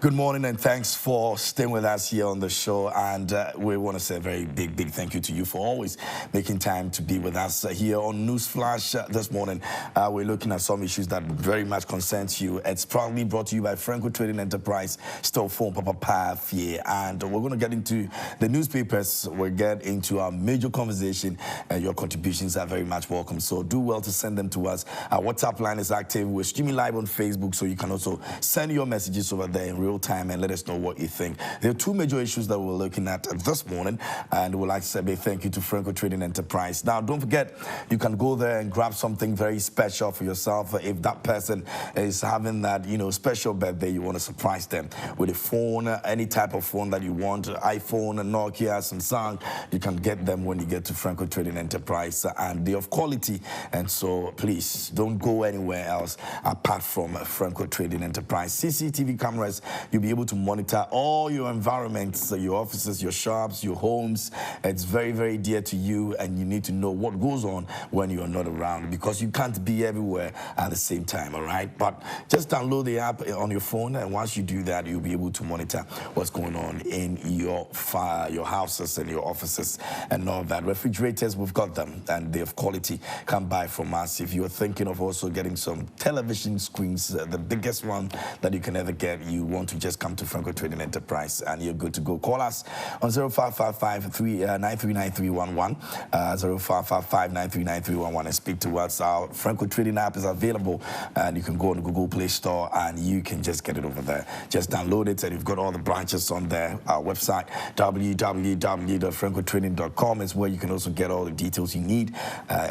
Good morning and thanks for staying with us here on the show. And we want to say a very big thank you to you for always making time to be with us here on Newsflash this morning. We're looking at some issues that very much concerns you. It's proudly brought to you by Franco Trading Enterprise, still phone Papa Pafie. And we're going to get into the newspapers. We'll get into our major conversation, and your contributions are very much welcome. So do well to send them to us. Our WhatsApp line is active. We're streaming live on Facebook, so you can also send your messages over there in real time and let us know what you think. There are two major issues that we're looking at this morning, and we'd like to say a big thank you to Franco Trading Enterprise. Now, don't forget, you can go there and grab something very special for yourself. If that person is having that, special birthday, you want to surprise them with a phone, any type of phone that you want, iPhone, Nokia, Samsung, you can get them when you get to Franco Trading Enterprise, and they're of quality. And so, please, don't go anywhere else apart from Franco Trading Enterprise. CCTV cameras, you'll be able to monitor all your environments, your offices, your shops, your homes. It's very dear to you, and you need to know what goes on when you're not around, because you can't be everywhere at the same time, all right? But just download the app on your phone, and once you do that, you'll be able to monitor what's going on in your houses and your offices and all that. Refrigerators, we've got them, and they're of quality. Come buy from us. If you're thinking of also getting some television screens, the biggest one that you can ever get, you want to just come to Franco Trading Enterprise and you're good to go. Call us on 0555-939311, 0555-939311, and speak to us. Our Franco Trading app is available, and you can go on the Google Play Store and you can just get it over there. Just download it, and you've got all the branches on there. Our website, www.francotrading.com, is where you can also get all the details you need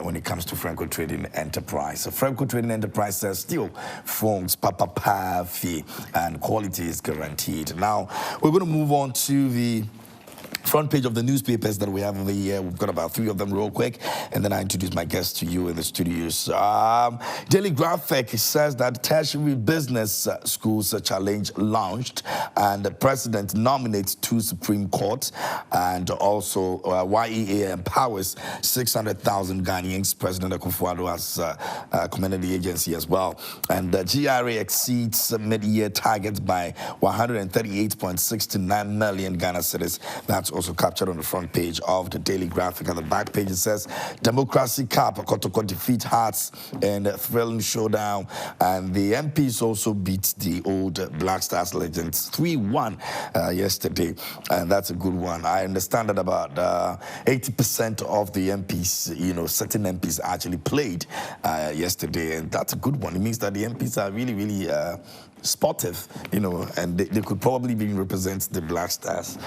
when it comes to Franco Trading Enterprise. So Franco Trading Enterprise says still phones Papa Pafie, and quality is guaranteed. Now, we're going to move on to the front page of the newspapers that we have over here. We've got about 3 of them real quick, and then I introduce my guests to you in the studios. Daily Graphic says that tertiary business schools challenge launched, and the president nominates 2 Supreme Court, and also YEA empowers 600,000 Ghanaians. President Kufu has commended the agency as well. And the GRA exceeds mid-year targets by 138.69 million Ghana cedis. That's also captured on the front page of the Daily Graphic. On the back page, it says Democracy Cup, Kotoko defeat Hearts in a thrilling showdown, and the MPs also beat the old Black Stars legends 3-1 yesterday, and that's a good one. I understand that about 80% of the MPs, certain MPs actually played yesterday, and that's a good one. It means that the MPs are really sportive, and they could probably be represent the Black Stars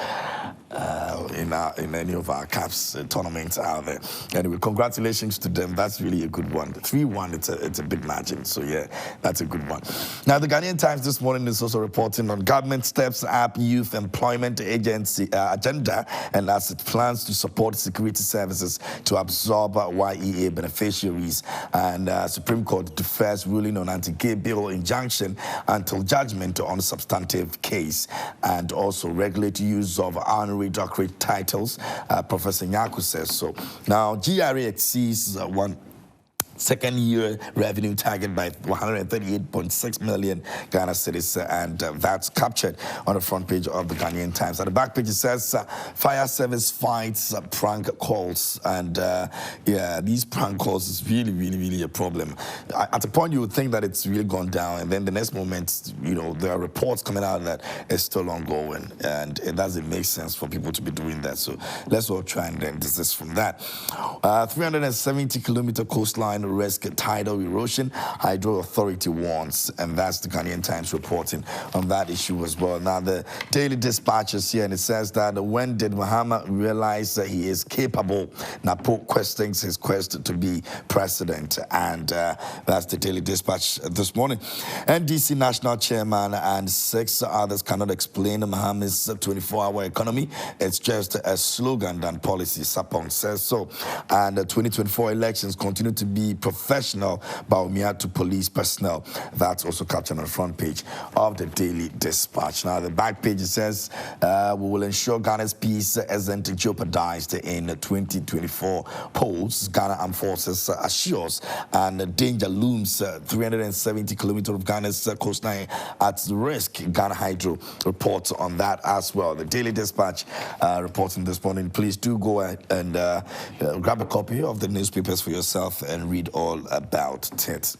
in any of our CAPS tournaments out there. Anyway, congratulations to them. That's really a good one. 3-1, it's a big margin. So yeah, that's a good one. Now, the Ghanaian Times this morning is also reporting on government steps up youth employment agency agenda, and as it plans to support security services to absorb YEA beneficiaries, and Supreme Court defers ruling on anti-gay bill injunction until judgment on substantive case, and also regulate use of honorary doctorate titles. Professor Nyaku says so. Now, GRA exceeds second year revenue target by 138.6 million Ghana cedis, and that's captured on the front page of the Ghanaian Times. At the back page, it says fire service fights prank calls, and these prank calls is really a problem. At a point, you would think that it's really gone down, and then the next moment, there are reports coming out that it's still ongoing, and it doesn't make sense for people to be doing that. So let's all try and then desist from that. 370-kilometer coastline risk tidal erosion, Hydro Authority warns, and that's the Ghanaian Times reporting on that issue as well. Now, the Daily Dispatch is here, and it says that when did Mahama realize that he is capable? Napo questions his quest to be president, and that's the Daily Dispatch this morning. NDC National Chairman and 6 others cannot explain Mahama's 24-hour economy. It's just a slogan than policy, Sapong says so. And the 2024 elections continue to be be professional, but we have to police personnel. That's also captured on the front page of the Daily Dispatch. Now, the back page says, we will ensure Ghana's peace isn't jeopardized in 2024 polls. Ghana Armed Forces assures, and danger looms 370 kilometers of Ghana's coastline at risk. Ghana Hydro reports on that as well. The Daily Dispatch reporting this morning. Please do go and grab a copy of the newspapers for yourself and read all about it.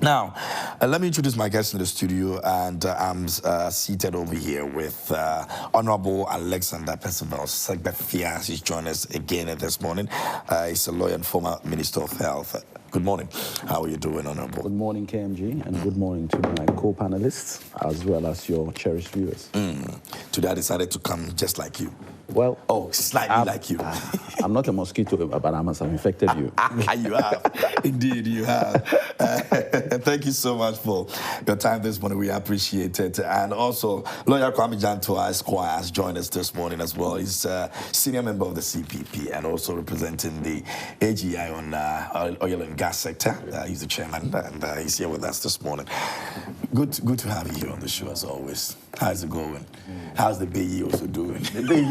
Now, let me introduce my guest in the studio, and I'm seated over here with Honorable Alexander Percival Segbefia. He's joined us again this morning. He's a lawyer and former Minister of Health. Good morning. How are you doing, Honorable? Good morning, KMG, and good morning to my co-panelists, as well as your cherished viewers. Today I decided to come just like you. Well, slightly like you. I'm not a mosquito, but I must have infected you. You have. Indeed, you have. Thank you so much for your time this morning. We appreciate it. And also, Lawyer Kwame Jantua Esquire has joined us this morning as well. He's a senior member of the CPP and also representing the AGI on oil and gas sector. He's the chairman, and he's here with us this morning. Good to have you here on the show, as always. How's it going? How's the baby also doing? The baby.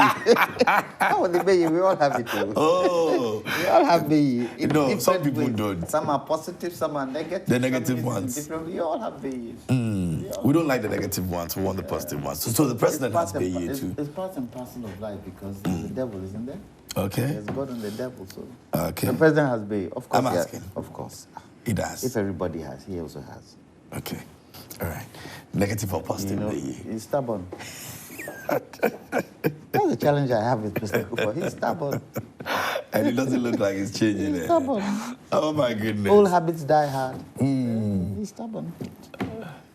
Oh, the baby, we all have it too. Oh. We all have baby. No, some people don't. Some are positive, some are negative. The negative ones. We all have babies. We don't like the negative ones. We want the positive ones. So the president has baby too. It's part and parcel of life because there's the devil, isn't there? Okay. There's God and the devil, so. Okay. The president has baby. Of course. I'm asking. Of course. He does. If everybody has, he also has. Okay. All right. Negative or positive baby? He's stubborn. That's the challenge I have with Mr. Cooper. He's stubborn. And it doesn't look like it's changing. He's stubborn. Oh my goodness. Old habits die hard. He's stubborn.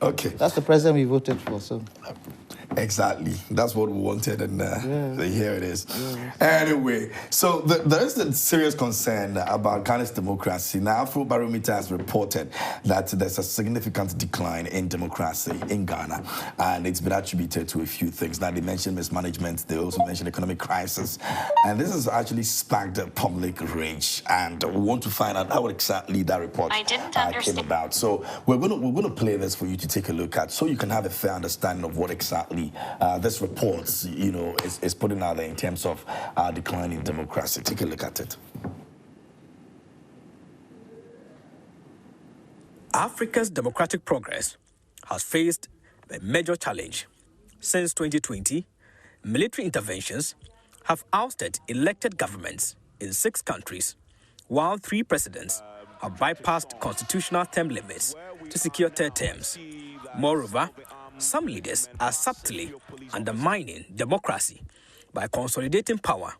Okay. That's the president we voted for, so. Exactly. That's what we wanted, and here it is. Anyway, so there is a serious concern about Ghana's democracy. Now, Afrobarometer has reported that there's a significant decline in democracy in Ghana, and it's been attributed to a few things. Now, they mentioned mismanagement, they also mentioned economic crisis, and this has actually sparked a public rage, and we want to find out how exactly that report came about. So we're going to play this for you to take a look at, so you can have a fair understanding of what exactly this report, is putting out there in terms of declining democracy. Take a look at it. Africa's democratic progress has faced a major challenge. Since 2020, military interventions have ousted elected governments in 6 countries, while 3 presidents have bypassed constitutional term limits to secure 3rd terms. Moreover, some leaders are subtly undermining democracy by consolidating power,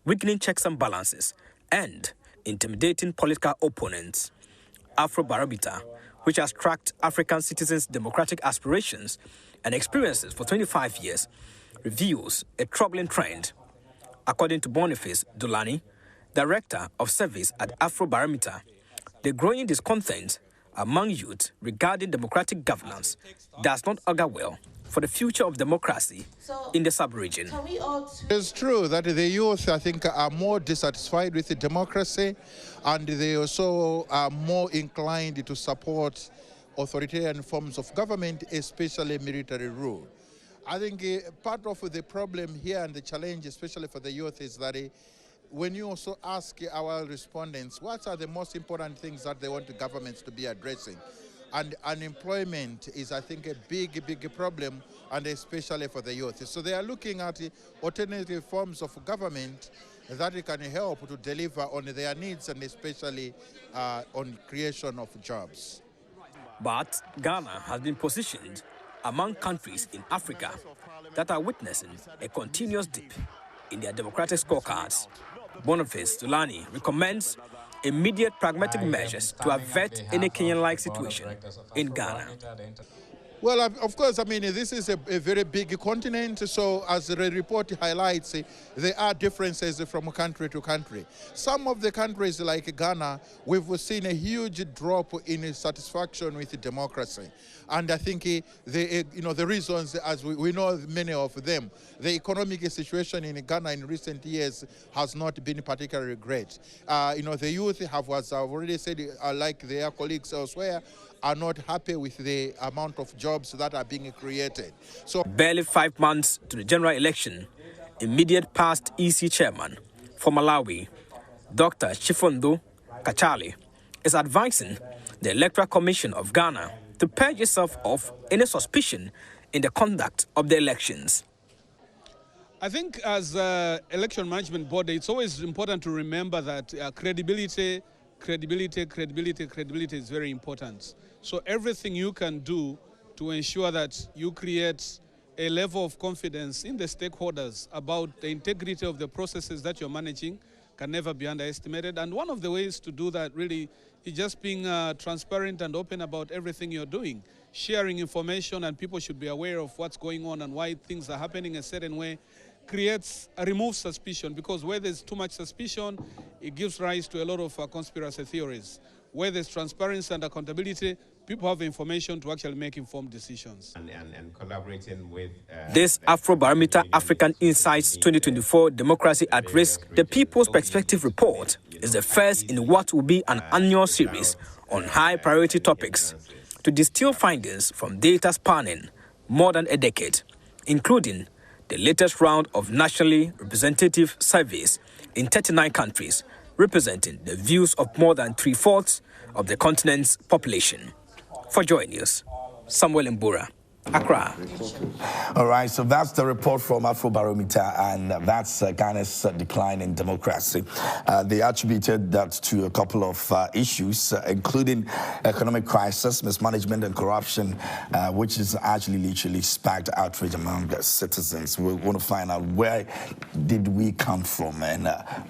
weakening checks and balances, and intimidating political opponents. Afrobarometer, which has tracked African citizens' democratic aspirations and experiences for 25 years, reveals a troubling trend. According to Boniface Dulani, Director of Service at Afrobarometer, the growing discontent among youth regarding democratic governance does not augur well for the future of democracy in the sub-region. It's true that the youth, I think, are more dissatisfied with the democracy, and they also are more inclined to support authoritarian forms of government, especially military rule. I think part of the problem here and the challenge, especially for the youth, is that when you also ask our respondents, what are the most important things that they want the governments to be addressing? And unemployment is, I think, a big problem, and especially for the youth. So they are looking at alternative forms of government that can help to deliver on their needs, and especially on creation of jobs. But Ghana has been positioned among countries in Africa that are witnessing a continuous dip in their democratic scorecards. Boniface Dulani recommends immediate pragmatic measures to avert any Kenyan-like situation in Ghana. Well, of course, I mean, this is a very big continent, so as the report highlights, there are differences from country to country. Some of the countries like Ghana, we've seen a huge drop in satisfaction with democracy. And I think the reasons, as we know many of them, the economic situation in Ghana in recent years has not been particularly great. The youth have, as I've already said, like their colleagues elsewhere, are not happy with the amount of jobs that are being created. So, barely 5 months to the general election, immediate past EC chairman for Malawi, Dr. Chifundo Kachali, is advising the Electoral Commission of Ghana to purge itself of any suspicion in the conduct of the elections. I think as an election management body, it's always important to remember that credibility is very important. So everything you can do to ensure that you create a level of confidence in the stakeholders about the integrity of the processes that you're managing can never be underestimated. And one of the ways to do that really is just being transparent and open about everything you're doing. Sharing information, and people should be aware of what's going on and why things are happening a certain way, removes suspicion, because where there's too much suspicion, it gives rise to a lot of conspiracy theories. Where there's transparency and accountability, people have information to actually make informed decisions. And collaborating with... This Afrobarometer African Insights 2024 Democracy at Risk, the People's Perspective Report, is the first in what will be an annual series on high-priority topics to distill findings from data spanning more than a decade, including the latest round of nationally representative surveys in 39 countries, representing the views of more than 3/4 of the continent's population. For Joy News, Samuel Mbura, Accra. All right, so that's the report from Afrobarometer, and that's Ghana's decline in democracy. They attributed that to a couple of issues, including economic crisis, mismanagement, and corruption, which is actually literally sparked outrage among citizens. We want to find out where did we come from and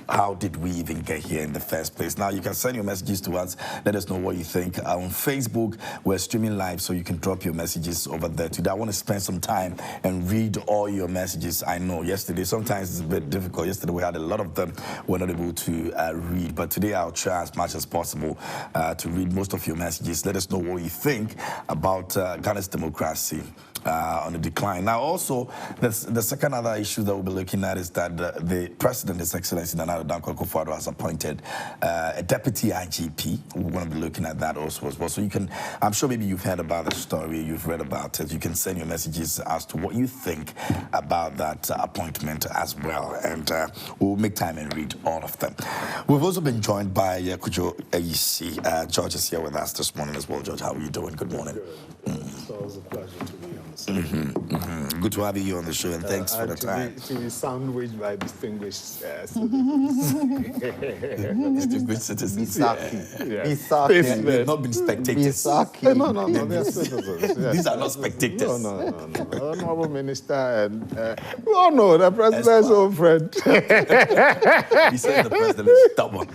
how did we even get here in the first place. Now, you can send your messages to us. Let us know what you think. On Facebook, we're streaming live, so you can drop your messages over there. Today, I want to spend some time and read all your messages. I know yesterday, sometimes it's a bit difficult. Yesterday, we had a lot of them we're not able to read. But today, I'll try as much as possible to read most of your messages. Let us know what you think about Ghana's democracy on the decline. Now, also, the second other issue that we'll be looking at is that the President, His Excellency Nana Dankwa Akufo-Addo, has appointed a deputy IGP. We're going to be looking at that also as well. So you can, I'm sure maybe you've heard about the story, you've read about it. You can send your messages as to what you think about that appointment as well. And we'll make time and read all of them. We've also been joined by Kujo Ayisi. George is here with us this morning as well. George, how are you doing? Good morning. Good. It's always a pleasure to be on the show. Good to have you on the show, and thanks for the time. To be sandwiched by distinguished citizens. Distinguished citizens. They've not been spectators. No, they're citizens. Yes. These are not spectators. No. Honorable Minister and we all know the President's own friend. He says the President is stubborn.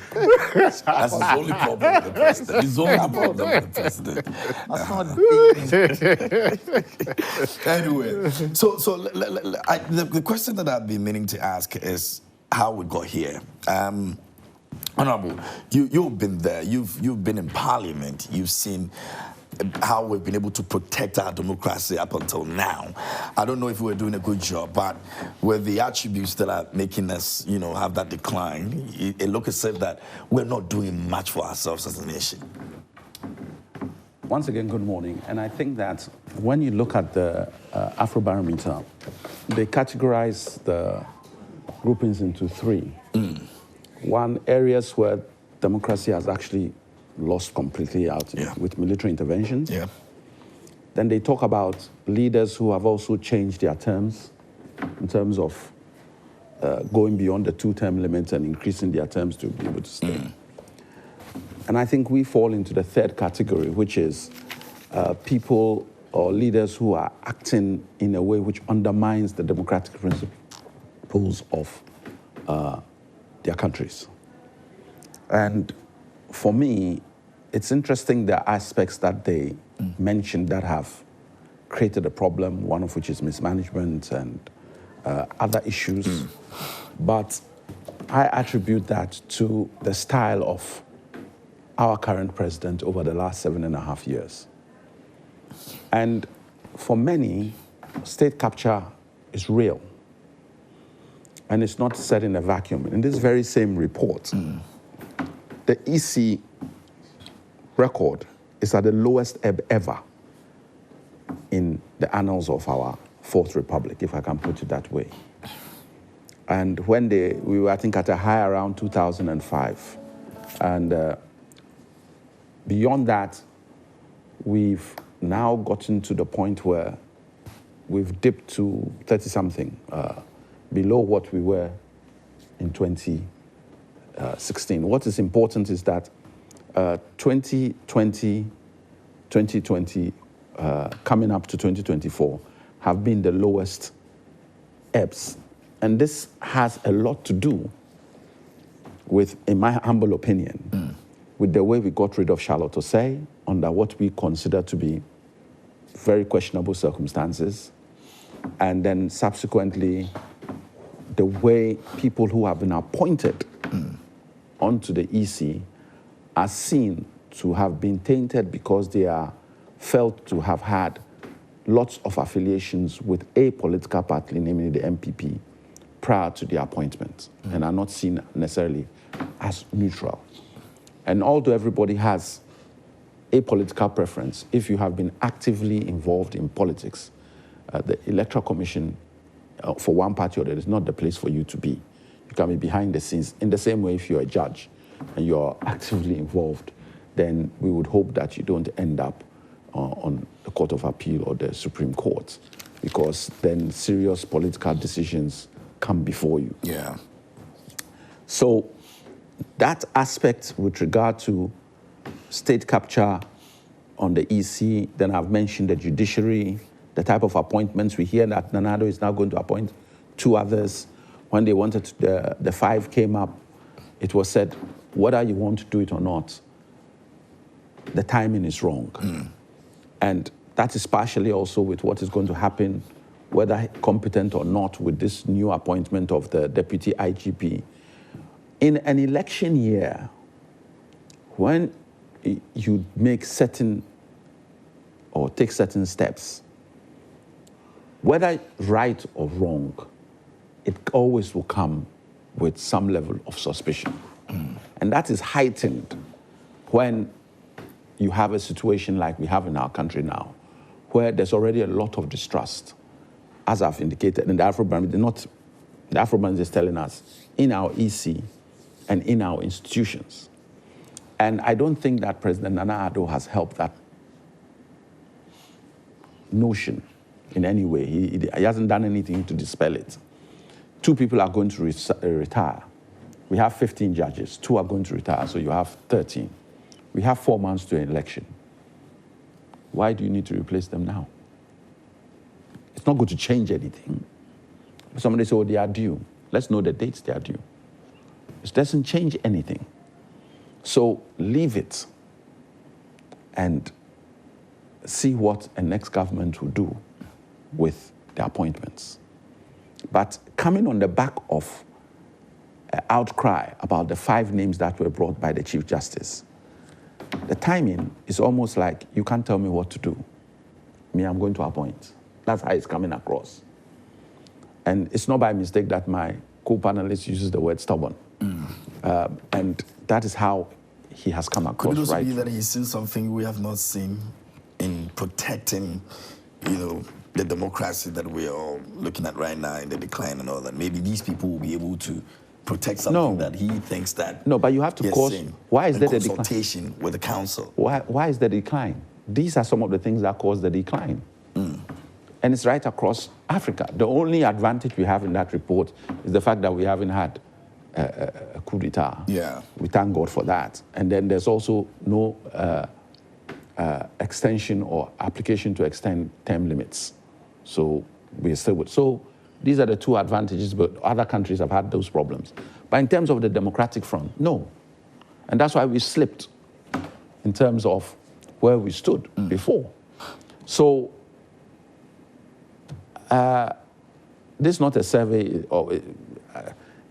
That's his only problem with the President. His only problem with the President. Anyway, so the question that I've been meaning to ask is how we got here. Honorable, you've been there. You've been in Parliament. You've seen how we've been able to protect our democracy up until now. I don't know if we're doing a good job, but with the attributes that are making us, have that decline, it looks as if that we're not doing much for ourselves as a nation. Once again, good morning. And I think that when you look at the Afrobarometer, they categorize the groupings into three. One, areas where democracy has actually lost completely out with military interventions. Yeah. Then they talk about leaders who have also changed their terms in terms of going beyond the 2-term limit and increasing their terms to be able to stay. And I think we fall into the third category, which is people or leaders who are acting in a way which undermines the democratic principles of their countries. And for me, it's interesting the aspects that they mentioned that have created a problem, one of which is mismanagement and other issues. But I attribute that to the style of our current president over the last 7.5 years. And for many, state capture is real. And it's not set in a vacuum. In this very same report, the EC record is at the lowest ebb ever in the annals of our Fourth Republic, if I can put it that way. And when we were, I think, at a high around 2005. And beyond that, we've now gotten to the point where we've dipped to 30-something, below what we were in 2016. What is important is that 2020, coming up to 2024, have been the lowest ebbs. And this has a lot to do with, in my humble opinion, with the way we got rid of Charlotte Osei under what we consider to be very questionable circumstances, and then subsequently the way people who have been appointed onto the EC are seen to have been tainted because they are felt to have had lots of affiliations with a political party, namely the MPP, prior to the appointment, and are not seen necessarily as neutral. And although everybody has a political preference, if you have been actively involved in politics, the Electoral Commission, for one party or the other, is not the place for you to be. You can be behind the scenes. In the same way, if you're a judge and you're actively involved, then we would hope that you don't end up on the Court of Appeal or the Supreme Court, because then serious political decisions come before you. Yeah. So that aspect with regard to state capture on the EC, then I've mentioned the judiciary, the type of appointments. We hear that Nanado is now going to appoint 2 others. When they wanted the 5 came up, it was said, whether you want to do it or not, the timing is wrong. And that is partially also with what is going to happen, whether competent or not, with this new appointment of the deputy IGP. In an election year, when you make certain or take certain steps, whether right or wrong, it always will come with some level of suspicion. And that is heightened when you have a situation like we have in our country now, where there's already a lot of distrust, as I've indicated. And the Afrobarometer is telling us in our EC and in our institutions. And I don't think that President Nana Addo has helped that notion in any way. He hasn't done anything to dispel it. 2 people are going to retire. We have 15 judges. 2 are going to retire, so you have 13. We have 4 months to an election. Why do you need to replace them now? It's not going to change anything. Somebody say, oh, they are due. Let's know the dates they are due. It doesn't change anything. So leave it and see what a next government will do with the appointments. But coming on the back of an outcry about the 5 names that were brought by the Chief Justice, the timing is almost like, you can't tell me what to do. Me, I'm going to appoint. That's how it's coming across. And it's not by mistake that my co-panelist uses the word stubborn. And that is how he has come across. Could it also right be that he's seen something we have not seen in protecting, the democracy that we are looking at right now in the decline and all that? Maybe these people will be able to protect something that he thinks that. No, but you have to cause. Why is there the decline? Consultation with the council. Why is the decline? These are some of the things that cause the decline. And it's right across Africa. The only advantage we have in that report is the fact that we haven't had a coup d'etat. Yeah. We thank God for that. And then there's also no extension or application to extend term limits. So we're still with. So these are the 2 advantages, but other countries have had those problems. But in terms of the democratic front, no. And that's why we slipped in terms of where we stood before. So This is not a survey, or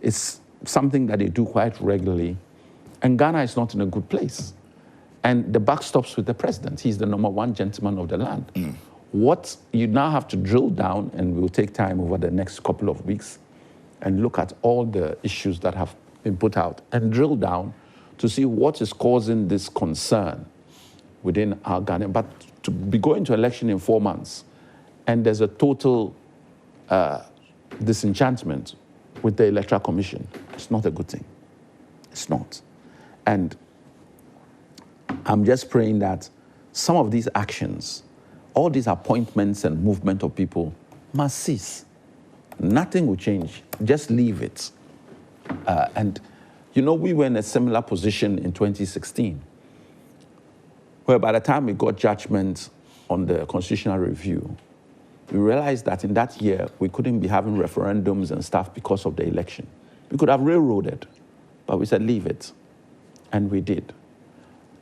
it's something that they do quite regularly. And Ghana is not in a good place. And the buck stops with the president. He's the #1 gentleman of the land. What you now have to drill down, and we'll take time over the next couple of weeks, and look at all the issues that have been put out, and drill down to see what is causing this concern within our Ghana. But to be going to election in 4 months, and there's a total disenchantment with the Electoral Commission, it's not a good thing. It's not. And I'm just praying that some of these actions, all these appointments and movement of people must cease. Nothing will change. Just leave it. And, you know, we were in a similar position in 2016, where by the time we got judgment on the constitutional review, we realized that in that year, we couldn't be having referendums and stuff because of the election. We could have railroaded, but we said, leave it. And we did.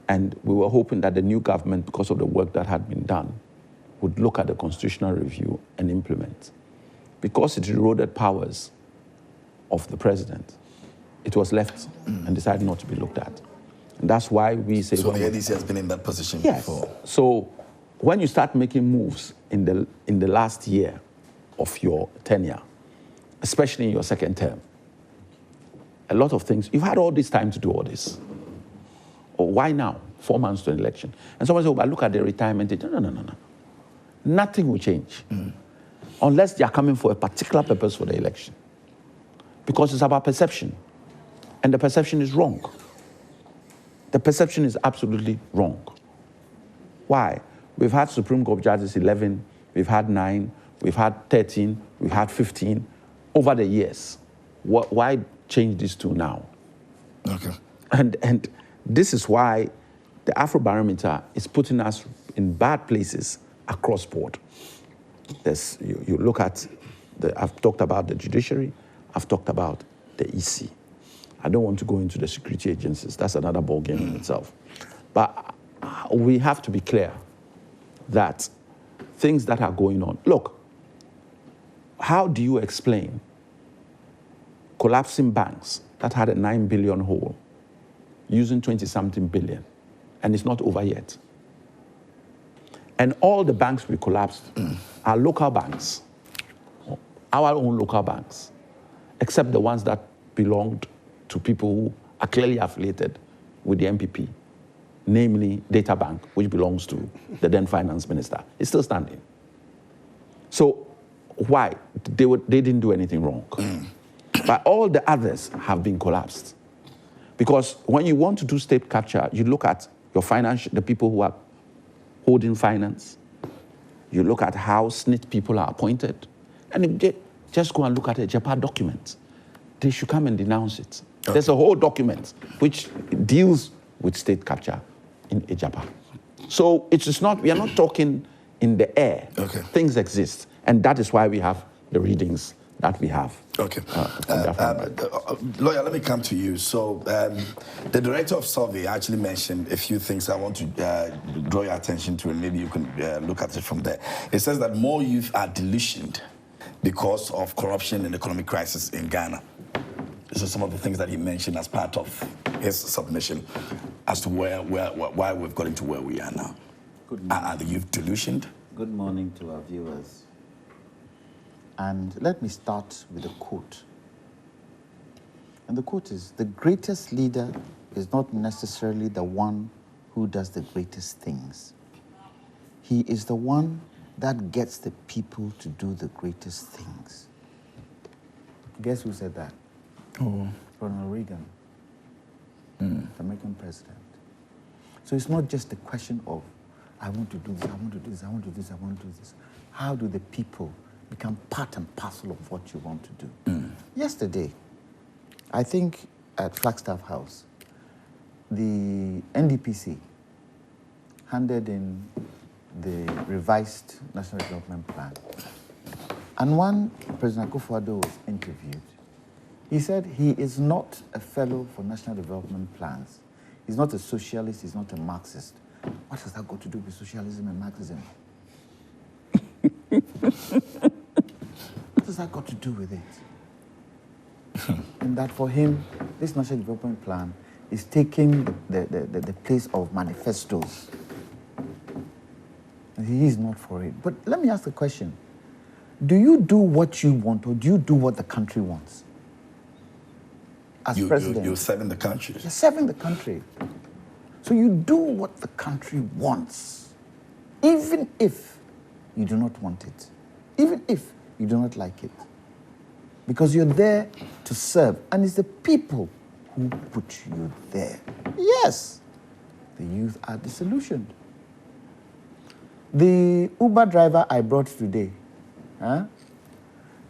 And we were hoping that the new government, because of the work that had been done, would look at the constitutional review and implement. Because it eroded powers of the president, it was left and decided not to be looked at. And that's why we say... So the NDC has been in that position before? So when you start making moves in the last year of your tenure, especially in your second term, a lot of things, you've had all this time to do all this. Or why now? 4 months to an election. And someone said, well, look at the retirement age. No. Nothing will change unless they are coming for a particular purpose for the election. Because it's about perception. And the perception is wrong. The perception is absolutely wrong. Why? We've had Supreme Court judges 11, we've had 9, we've had 13, we've had 15 over the years. Why change these two now? Okay. And this is why the Afrobarometer is putting us in bad places across board. You look at, I've talked about the judiciary, I've talked about the EC. I don't want to go into the security agencies. That's another ballgame in itself. But we have to be clear that things that are going on. Look, how do you explain collapsing banks that had a 9 billion hole using 20-something billion, and it's not over yet? And all the banks we collapsed are local banks, our own local banks, except the ones that belonged to people who are clearly affiliated with the MPP, namely Data Bank, which belongs to the then finance minister. It's still standing. So why? They didn't do anything wrong. But all the others have been collapsed. Because when you want to do state capture, you look at your the people who are holding finance. You look at how SNIT people are appointed. And you just go and look at a JAPA document. They should come and denounce it. Okay. There's a whole document which deals with state capture in a JAPA. So it is not, we are not talking in the air. Okay. Things exist. And that is why we have the readings that we have. Okay. Lawyer, let me come to you. So the director of survey actually mentioned a few things I want to draw your attention to, and maybe you can look at it from there. It says that more youth are delusioned because of corruption and economic crisis in Ghana. These are some of the things that he mentioned as part of his submission as to why we've gotten to where we are now. Are the youth delusioned? Good morning to our viewers. And let me start with a quote. And the quote is, the greatest leader is not necessarily the one who does the greatest things. He is the one that gets the people to do the greatest things. Guess who said that? Oh. Ronald Reagan, the American president. So it's not just a question of, I want to do this, I want to do this, I want to do this, I want to do this. How do the people become part and parcel of what you want to do? Yesterday, I think at Flagstaff House, the NDPC handed in the revised National Development Plan. And when President Kufu was interviewed, he said he is not a fellow for National Development Plans. He's not a socialist, he's not a Marxist. What has that got to do with socialism and Marxism? What has that got to do with it? And that for him, this national development plan is taking the place of manifestos. And he is not for it. But let me ask the question. Do you do what you want, or do you do what the country wants? As president. You're serving the country. You're serving the country. So you do what the country wants, even if you do not want it, even if you do not like it. Because you're there to serve, and it's the people who put you there. Yes, the youth are disillusioned. The Uber driver I brought today,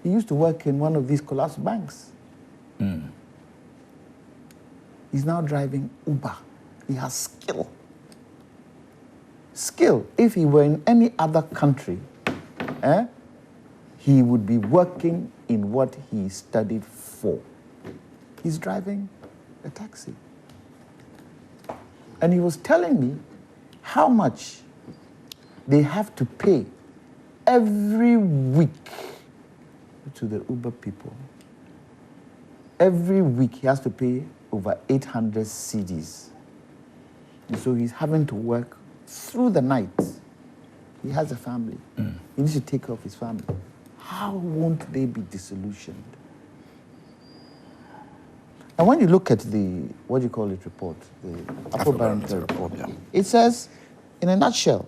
he used to work in one of these collapsed banks. He's now driving Uber. He has skill. Skill. If he were in any other country, he would be working in what he studied for. He's driving a taxi. And he was telling me how much they have to pay every week to the Uber people. Every week he has to pay over 800 cedis. And so he's having to work through the night. He has a family. He needs to take care of his family. How won't they be disillusioned? And when you look at the, what do you call it, report, the Afrobarometer Report, it says, in a nutshell,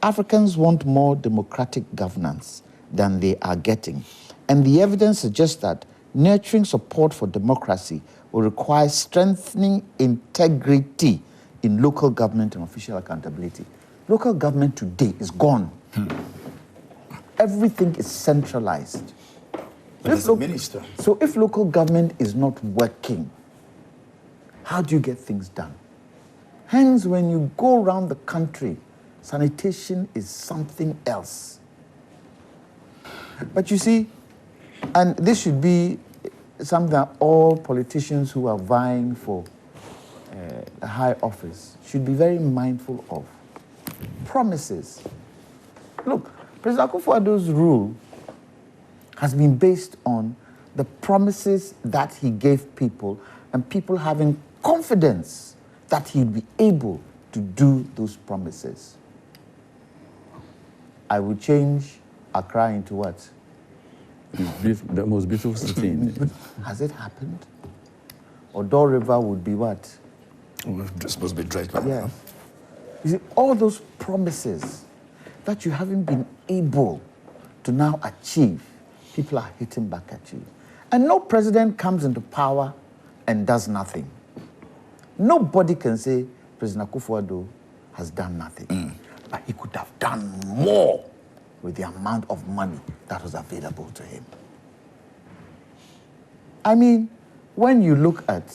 Africans want more democratic governance than they are getting. And the evidence suggests that nurturing support for democracy will require strengthening integrity in local government and official accountability. Local government today is gone. Everything is centralized. There's a minister. So if local government is not working, how do you get things done? Hence, when you go around the country, sanitation is something else. But you see, and this should be something that all politicians who are vying for a high office should be very mindful of. Promises. Look, President Akufo-Addo's rule has been based on the promises that he gave people and people having confidence that he'd be able to do those promises. I will change Accra into what? The most beautiful city in it. Has it happened? Odo River would be what? We're supposed to be dredged by now. You see, all those promises that you haven't been able to now achieve, people are hitting back at you. And no president comes into power and does nothing. Nobody can say President Akufo-Addo has done nothing. But he could have done more with the amount of money that was available to him. I mean, when you look at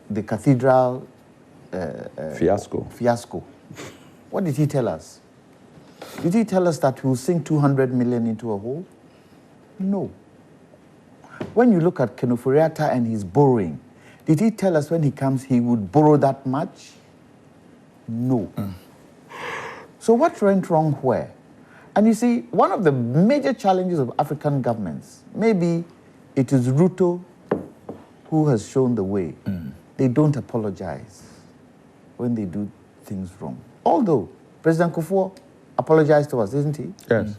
the cathedral fiasco, what did he tell us? Did he tell us that we'll sink 200 million into a hole? No. When you look at Kenoforiata and his borrowing, did he tell us when he comes he would borrow that much? No. So what went wrong where? And you see, one of the major challenges of African governments, maybe it is Ruto who has shown the way. They don't apologize when they do things wrong. Although President Kufu apologized to us, didn't he? Yes.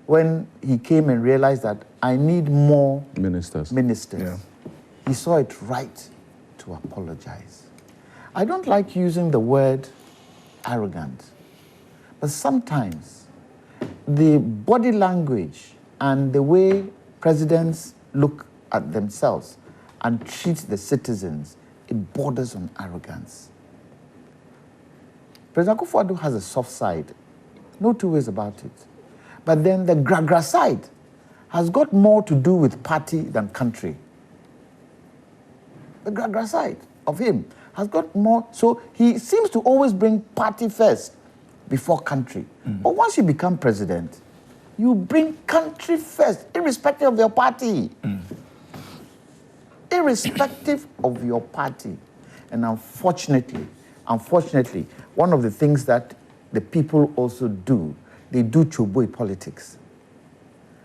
When he came and realized that I need more ministers. Yeah. He saw it right to apologize. I don't like using the word arrogant, but sometimes the body language and the way presidents look at themselves and treat the citizens, it borders on arrogance. President Akufo-Addo has a soft side, no two ways about it. But then the gra-gra side has got more to do with party than country. The gra-gra side of him has got more, so he seems to always bring party first before country. But once you become president, you bring country first, irrespective of your party. Irrespective of your party. And unfortunately, one of the things that the people also do, they do choboy politics.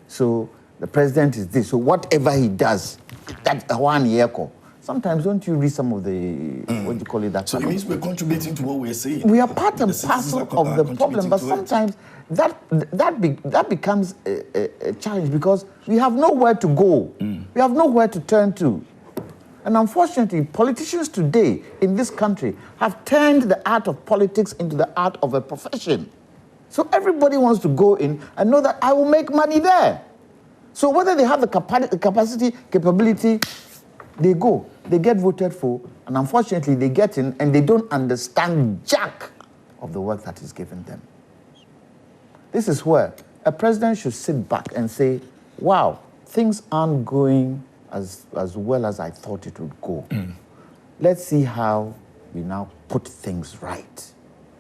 So The president is this. So whatever he does, that's a 1 year call. Sometimes don't you read some of the, what do you call it? That so it means we're contributing to what we're saying. We are part and parcel of the problem, but sometimes that becomes a challenge because we have nowhere to go. We have nowhere to turn to. And unfortunately, politicians today in this country have turned the art of politics into the art of a profession. So everybody wants to go in and know that I will make money there. So whether they have the capacity, capability, they go, they get voted for, and unfortunately they get in and they don't understand jack of the work that is given them. This is where a president should sit back and say, wow, things aren't going as well as I thought it would go. Let's see how we now put things right.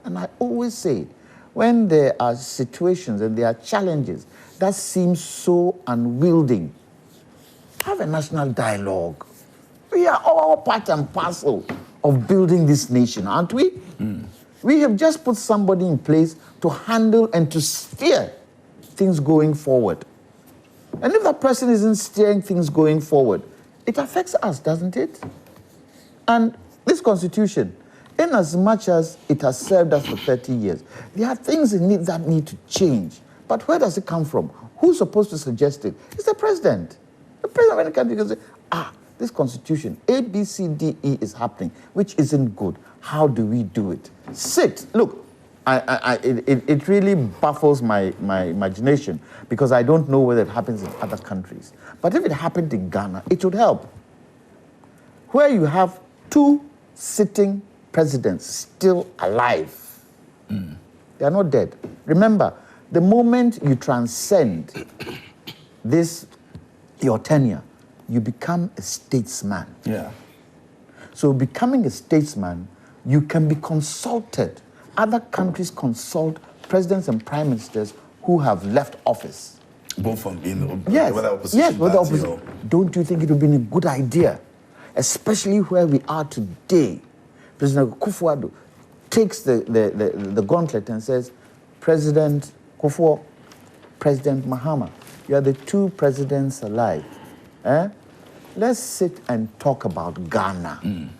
And I always say, when there are situations and there are challenges that seem so unwielding, have a national dialogue. We are all part and parcel of building this nation, aren't we? We have just put somebody in place to handle and to steer things going forward. And if that person isn't steering things going forward, it affects us, doesn't it? And this constitution, in as much as it has served us for 30 years, there are things in it that need to change. But where does it come from? Who's supposed to suggest it? It's the president. The president of any country can say, this constitution, A, B, C, D, E is happening, which isn't good. How do we do it? Sit. Look, it really baffles my imagination because I don't know whether it happens in other countries. But if it happened in Ghana, it would help. Where you have 2 sitting presidents still alive. They are not dead. Remember, the moment you transcend your tenure, you become a statesman. Yeah. So becoming a statesman, you can be consulted. Other countries consult presidents and prime ministers who have left office. Both from in Yes, whether opposition. yes, whether party opposition. Don't you think it would have been a good idea, especially where we are today? President Kufu takes the gauntlet and says, President Kufu, President Mahama, you are the 2 presidents alive. Let's sit and talk about Ghana.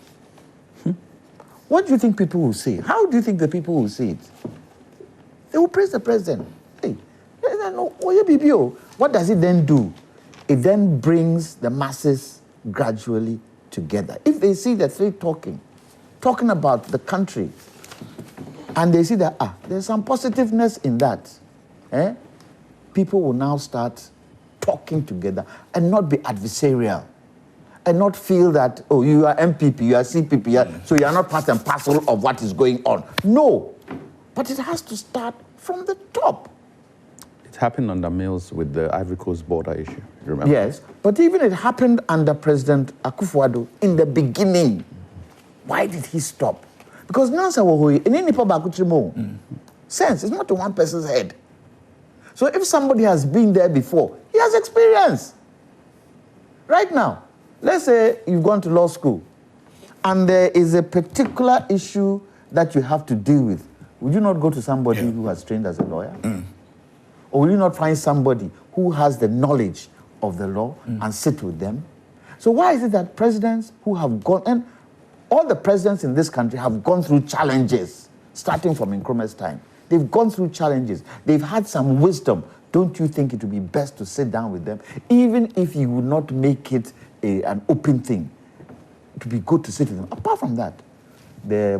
What do you think people will say? How do you think the people will say it? They will praise the president. Hey, what does it then do? It then brings the masses gradually together. If they see the 3 talking about the country, and they see that, there's some positiveness in that, people will now start talking together and not be adversarial and not feel that, oh, you are MPP, you are CPP, so you are not part and parcel of what is going on. No, but it has to start from the top. It happened under Mills with the Ivory Coast border issue, remember? Yes, but even it happened under President Akufo-Addo in the beginning. Why did he stop? Because Nansa Wohoyi, in any sense, it's not to one person's head. So if somebody has been there before, he has experience. Right now, let's say you've gone to law school and there is a particular issue that you have to deal with. Would you not go to somebody who has trained as a lawyer? Or will you not find somebody who has the knowledge of the law and sit with them? So why is it that presidents who have gone, and all the presidents in this country have gone through challenges, starting from Nkrumah's time. They've gone through challenges. They've had some wisdom. Don't you think it would be best to sit down with them, even if you would not make it an open thing? It would be good to sit with them. Apart from that, the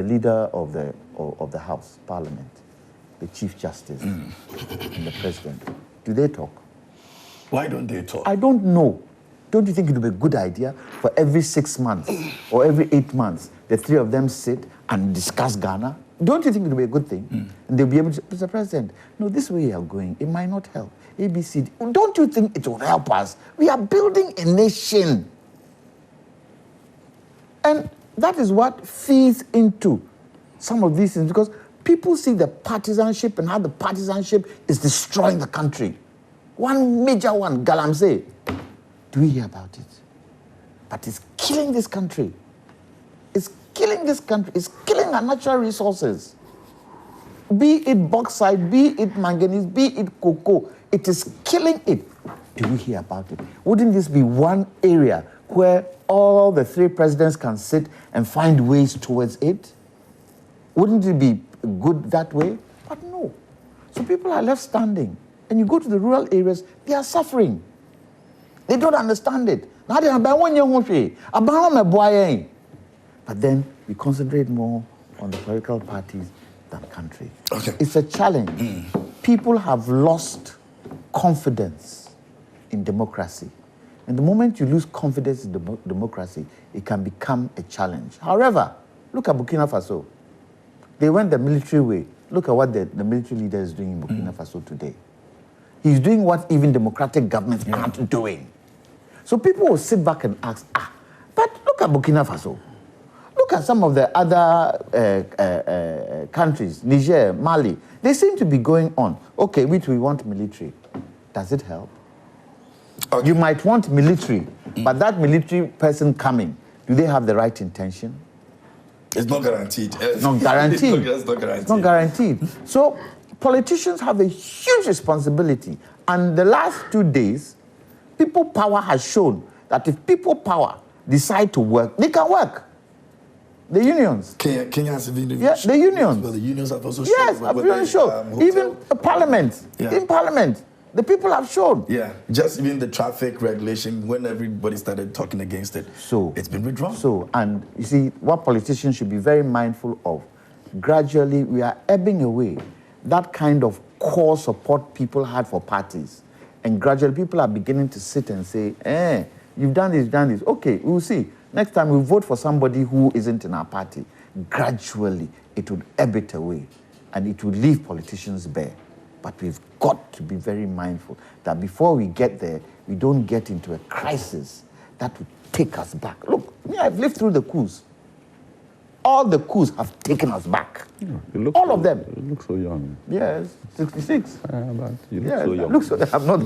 leader of the House, Parliament, the Chief Justice, and the President, do they talk? Why don't they talk? I don't know. Don't you think it would be a good idea for every 6 months or every 8 months, the 3 of them sit and discuss Ghana? Don't you think it would be a good thing? And they'll be able to, Mr. President, no, this way you are going, it might not help. ABC, don't you think it will help us? We are building a nation. And that is what feeds into some of these things, because people see the partisanship and how the partisanship is destroying the country. One major one, Galamsey. Do we hear about it? But it's killing this country. It's killing this country. It's killing our natural resources. be it bauxite, be it manganese, be it cocoa. It is killing it. Do we hear about it? Wouldn't this be one area where all the 3 presidents can sit and find ways towards it? Wouldn't it be good that way? But no. So people are left standing. And you go to the rural areas, they are suffering. They don't understand it. But then we concentrate more on the political parties than country. Okay. It's a challenge. People have lost confidence in democracy. And the moment you lose confidence in democracy, it can become a challenge. However, look at Burkina Faso. They went the military way. Look at what the military leader is doing in Burkina Faso today. He's doing what even democratic governments aren't doing. So people will sit back and ask, but look at Burkina Faso. Look at some of the other countries, Niger, Mali. They seem to be going on. Okay, we want military. Does it help? Okay. You might want military, but that military person coming, do they have the right intention? It's not guaranteed. It's not guaranteed. It's not guaranteed. It's not guaranteed. So politicians have a huge responsibility. And the last 2 days, people power has shown that if people power decide to work, they can work. The unions. Kenya has been the unions. Well, the unions have also shown. Yes, have really shown. Even Parliament. Yeah. In Parliament, the people have shown. Yeah, just even the traffic regulation, when everybody started talking against it, so it's been withdrawn. So, and you see, what politicians should be very mindful of, gradually we are ebbing away that kind of core support people had for parties. And gradually people are beginning to sit and say, you've done this. Okay, we'll see. Next time we vote for somebody who isn't in our party. Gradually, it would ebb it away and it would leave politicians bare. But we've got to be very mindful that before we get there, we don't get into a crisis that would take us back. Look, I've lived through the coups. All the coups have taken us back. All of them. You look so young. Yes, 66. But you look so young. Look so, I'm not.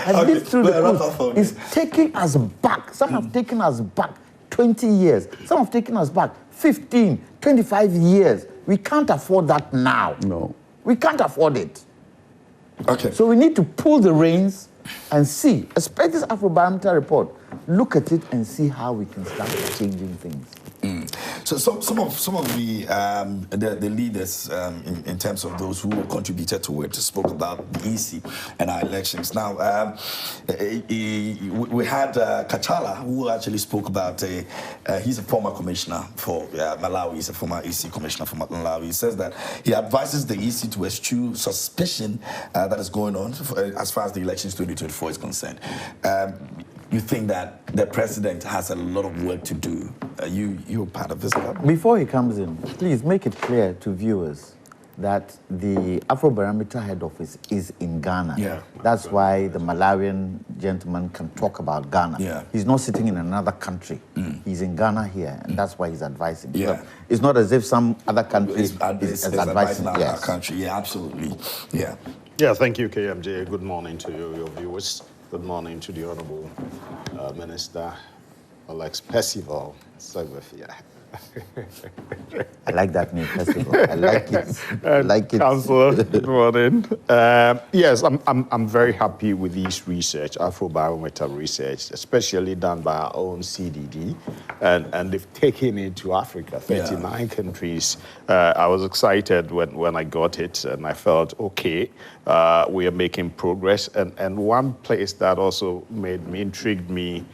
I've lived through the coups. It's taking us back. Some have taken us back 20 years. Some have taken us back 15, 25 years. We can't afford that now. No. We can't afford it. Okay. So we need to pull the reins and see, especially this Afrobarometer report, look at it and see how we can start changing things. So some of the leaders in terms of those who contributed to it spoke about the EC and our elections. Now we had Kachala, who actually spoke about he's a former commissioner for Malawi. He's a former EC commissioner for Malawi. He says that he advises the EC to eschew suspicion that is going on as far as the elections 2024 is concerned. You think that the president has a lot of work to do? You're part of this government. Before he comes in, please make it clear to viewers that the Afrobarometer head office is in Ghana. Yeah. That's why the Malawian gentleman can talk about Ghana. Yeah. He's not sitting in another country. He's in Ghana here, and that's why he's advising. Yeah. So it's not as if some other country is advising our yes. country. Yeah, absolutely. Yeah. Yeah, thank you, KMJ. Good morning to you, your viewers. Good morning to the Honourable Minister Alex Percival. I like that name, Percival. I like it. I like it. Councillor, good morning. Yes, I'm very happy with this research, Afrobarometer research, especially done by our own CDD, and they've taken it to Africa, 39 countries. I was excited when I got it, and I felt, okay, we are making progress. And one place that also intrigued me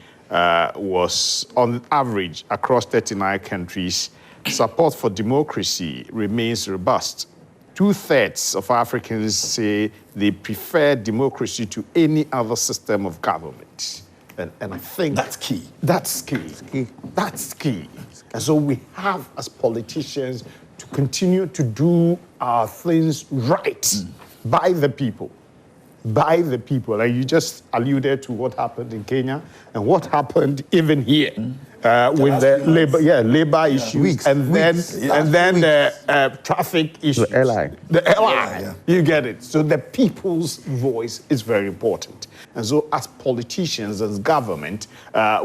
was, on average, across 39 countries, support for democracy remains robust. 2/3 of Africans say they prefer democracy to any other system of government. And I think that's key. That's key. That's key. And so we have, as politicians, to continue to do our things right by the people. By the people. And you just alluded to what happened in Kenya and what happened even here with the labor issues and then the traffic issues. The airline. The airline. You get it. So the people's voice is very important. And so as politicians, as government,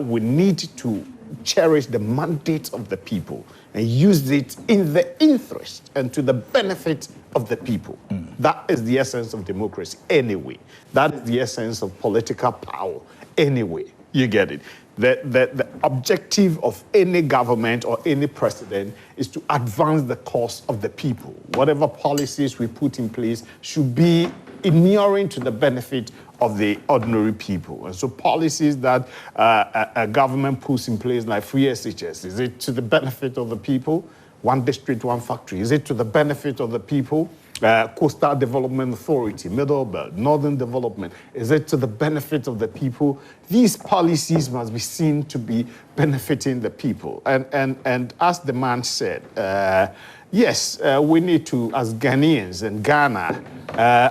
we need to cherish the mandate of the people and used it in the interest and to the benefit of the people. That is the essence of democracy anyway. That is the essence of political power anyway. You get it. The objective of any government or any president is to advance the cause of the people. Whatever policies we put in place should be inuring to the benefit of the ordinary people. And so policies that a government puts in place, like free SHS, is it to the benefit of the people? One district, one factory. Is it to the benefit of the people? Coastal Development Authority, Middle Belt, Northern Development. Is it to the benefit of the people? These policies must be seen to be benefiting the people. And as the man said, yes, we need to, as Ghanaians in Ghana,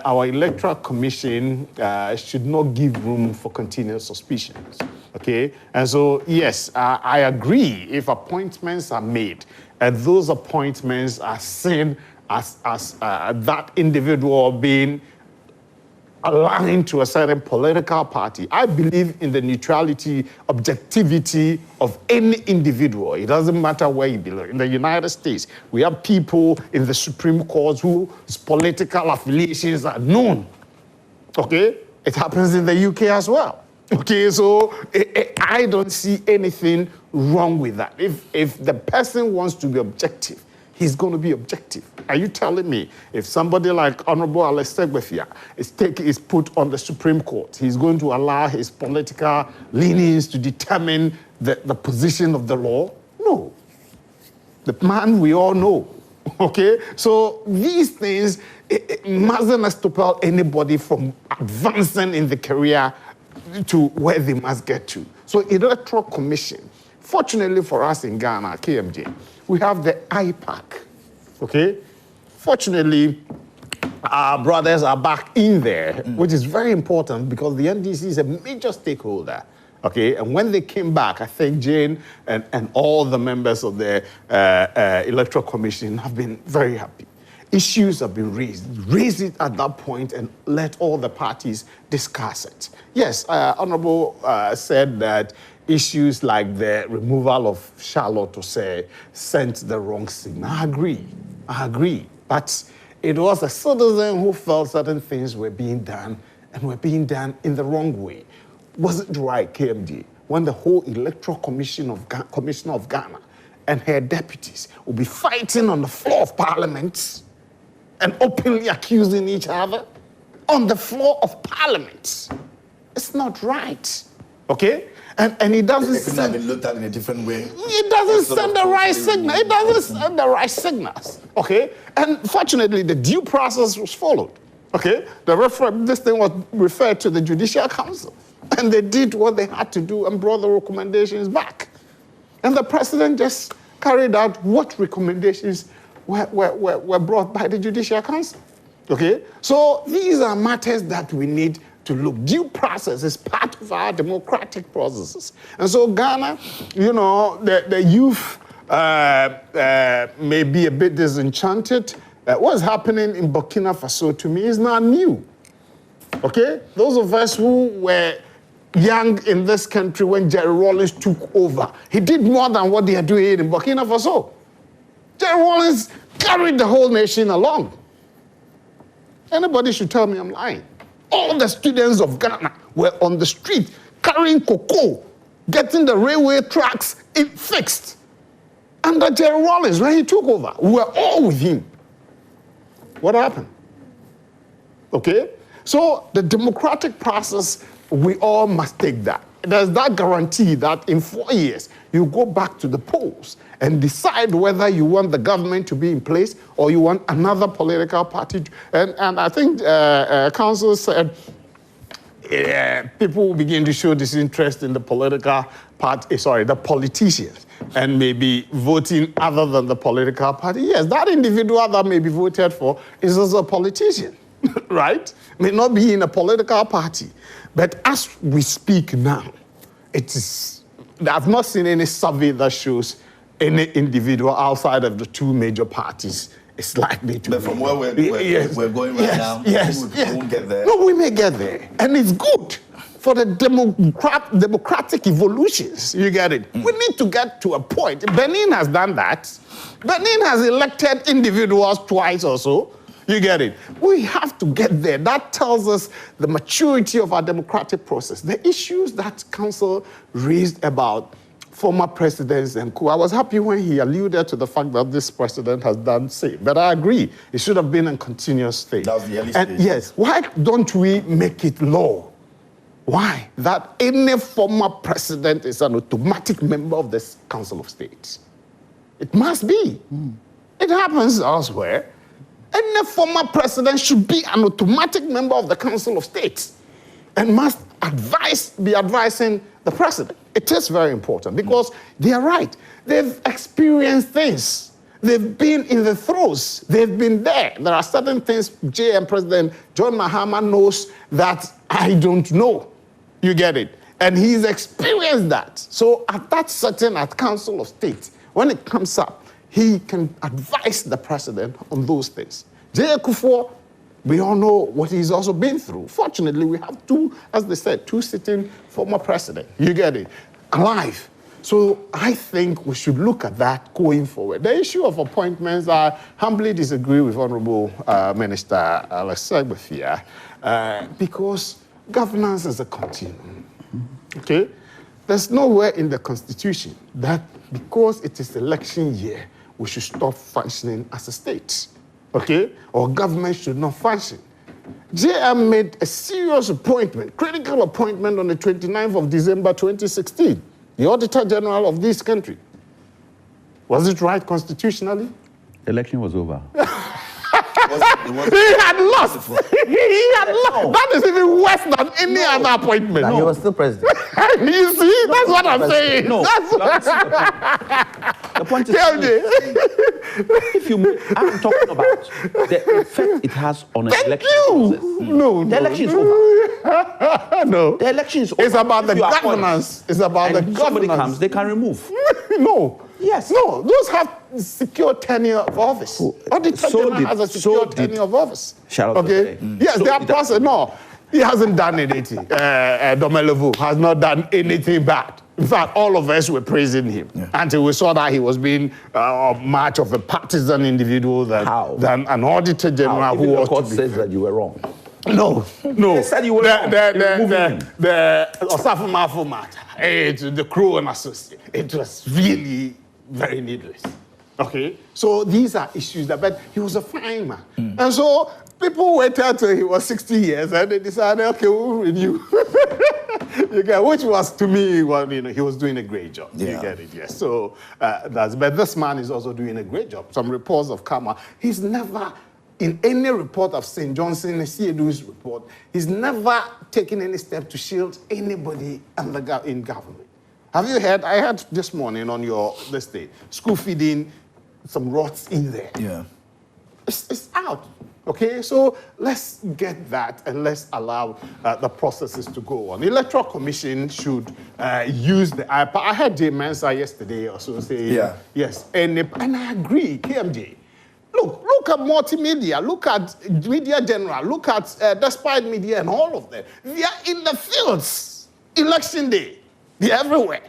our Electoral Commission should not give room for continuous suspicions. Okay? And so, yes, I agree if appointments are made and those appointments are seen as that individual being aligned to a certain political party. I believe in the neutrality, objectivity of any individual. It doesn't matter where you belong. In the United States, we have people in the Supreme Court whose political affiliations are known. Okay? It happens in the UK as well. Okay, so I don't see anything wrong with that. If the person wants to be objective, he's going to be objective. Are you telling me if somebody like Honorable Alex Segbefia is put on the Supreme Court, he's going to allow his political leanings to determine the position of the law? No. The man we all know. Okay? So these things it mustn't stop anybody from advancing in the career to where they must get to. So Electoral Commission, fortunately for us in Ghana, KMJ, we have the IPAC, okay? Fortunately, our brothers are back in there, which is very important because the NDC is a major stakeholder, okay? And when they came back, I think Jane and all the members of the Electoral Commission have been very happy. Issues have been raised. Raise it at that point and let all the parties discuss it. Yes, Honorable said that issues like the removal of Charlotte Osei sent the wrong signal. I agree. But it was a citizen who felt certain things were being done and were being done in the wrong way. Was it right, KMD, when the whole Electoral Commissioner of Ghana and her deputies will be fighting on the floor of Parliament and openly accusing each other on the floor of Parliament? It's not right, okay? And it doesn't could have been looked at in a different way. It doesn't send the right signal. It doesn't send the right signals, okay? And fortunately, the due process was followed, okay? This thing was referred to the Judicial Council, and they did what they had to do and brought the recommendations back. And the president just carried out what recommendations were brought by the Judicial Council, okay? So these are matters that we need to look. Due process is part of our democratic processes. And so Ghana, you know, the youth may be a bit disenchanted. What's happening in Burkina Faso to me is not new, okay? Those of us who were young in this country when Jerry Rawlings took over, he did more than what they are doing in Burkina Faso. Jerry Rawlings carried the whole nation along. Anybody should tell me I'm lying. All the students of Ghana were on the street carrying cocoa, getting the railway tracks fixed. Under Jerry Rawlings, when he took over, we were all with him. What happened? Okay? So the democratic process, we all must take that. There's that guarantee that in 4 years, you go back to the polls and decide whether you want the government to be in place or you want another political party. And I think Council said people will begin to show disinterest in the political party, the politicians, and maybe voting other than the political party. Yes, that individual that may be voted for is also a politician, right? May not be in a political party. But as we speak now, I've not seen any survey that shows any individual outside of the two major parties is likely to. But from where we're going right now, we won't get there. No, we may get there. And it's good for the democratic evolutions. You get it? We need to get to a point. Benin has done that. Benin has elected individuals twice or so. You get it? We have to get there. That tells us the maturity of our democratic process. The issues that Council raised about former presidents and coup. I was happy when he alluded to the fact that this president has done same. But I agree, it should have been a continuous thing. That was the early stage. Yes, why don't we make it law? Why? That any former president is an automatic member of this Council of State. It must be. It happens elsewhere. Any former president should be an automatic member of the Council of State and must be advising the president. It is very important because they are right. They've experienced things. They've been in the throes. They've been there. There are certain things JM President John Mahama knows that I don't know. You get it? And he's experienced that. So at that certain Council of State, when it comes up, he can advise the president on those things. Kufu, we all know what he's also been through. Fortunately, we have two, as they said, two sitting former presidents. You get it? Alive. So I think we should look at that going forward. The issue of appointments, I humbly disagree with Honorable Minister Alex Segbefia, because governance is a continuum. Okay? There's nowhere in the Constitution that because it is election year, we should stop functioning as a state. Okay? Or government should not function. JM made a serious appointment, critical appointment on the 29th of December 2016, the Auditor General of this country. Was it right constitutionally? The election was over. He had lost. He had lost. That is even worse than any other appointment. And he was still president. You see, that's what I'm saying. No, the point is, if you, I'm talking about the effect it has on an election process. No, the election is over. No, the election is over. It's about the governance. It's about the governance. Somebody comes, they can remove. No. Yes. No, those have secure tenure of office. Auditor General has a secure tenure of office. Okay? Yes, they are process. No, he hasn't done anything. Domelevu has not done anything bad. In fact, all of us were praising him until we saw that he was being much of a partisan individual than an Auditor General who was. The court says that you were wrong. No. They said you were wrong. The Osafo Mafo matter, the Crow and Associate, it was really very needless. Okay? So these are issues but he was a fine man. And so people waited until he was 60 years and they decided, okay, we'll renew. You get, which was, to me, well, he was doing a great job. Yeah. You get it, yes. So but this man is also doing a great job. Some reports have come out. He's never, in any report of St. Johnson, CADU's report, he's never taken any step to shield anybody in government. Have you heard? I heard this morning on this day, school feeding, some rots in there. Yeah. It's out. Okay, so let's get that and let's allow the processes to go on. The Electoral Commission should use the IPAC. I heard Jay Mensah yesterday also say, yes, and I agree, KMJ. Look at multimedia, look at Media General, look at Despite Media and all of them. They are in the fields, election day. They're everywhere.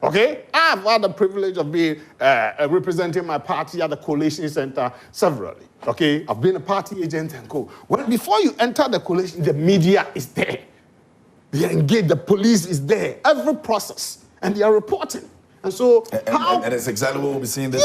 Okay? I've had the privilege of being representing my party at the Coalition Center severally. Okay? I've been a party agent and co. Well, before you enter the coalition, the media is there. They are engaged, the police is there, every process, and they are reporting. And so, and it's exactly what we'll be seeing this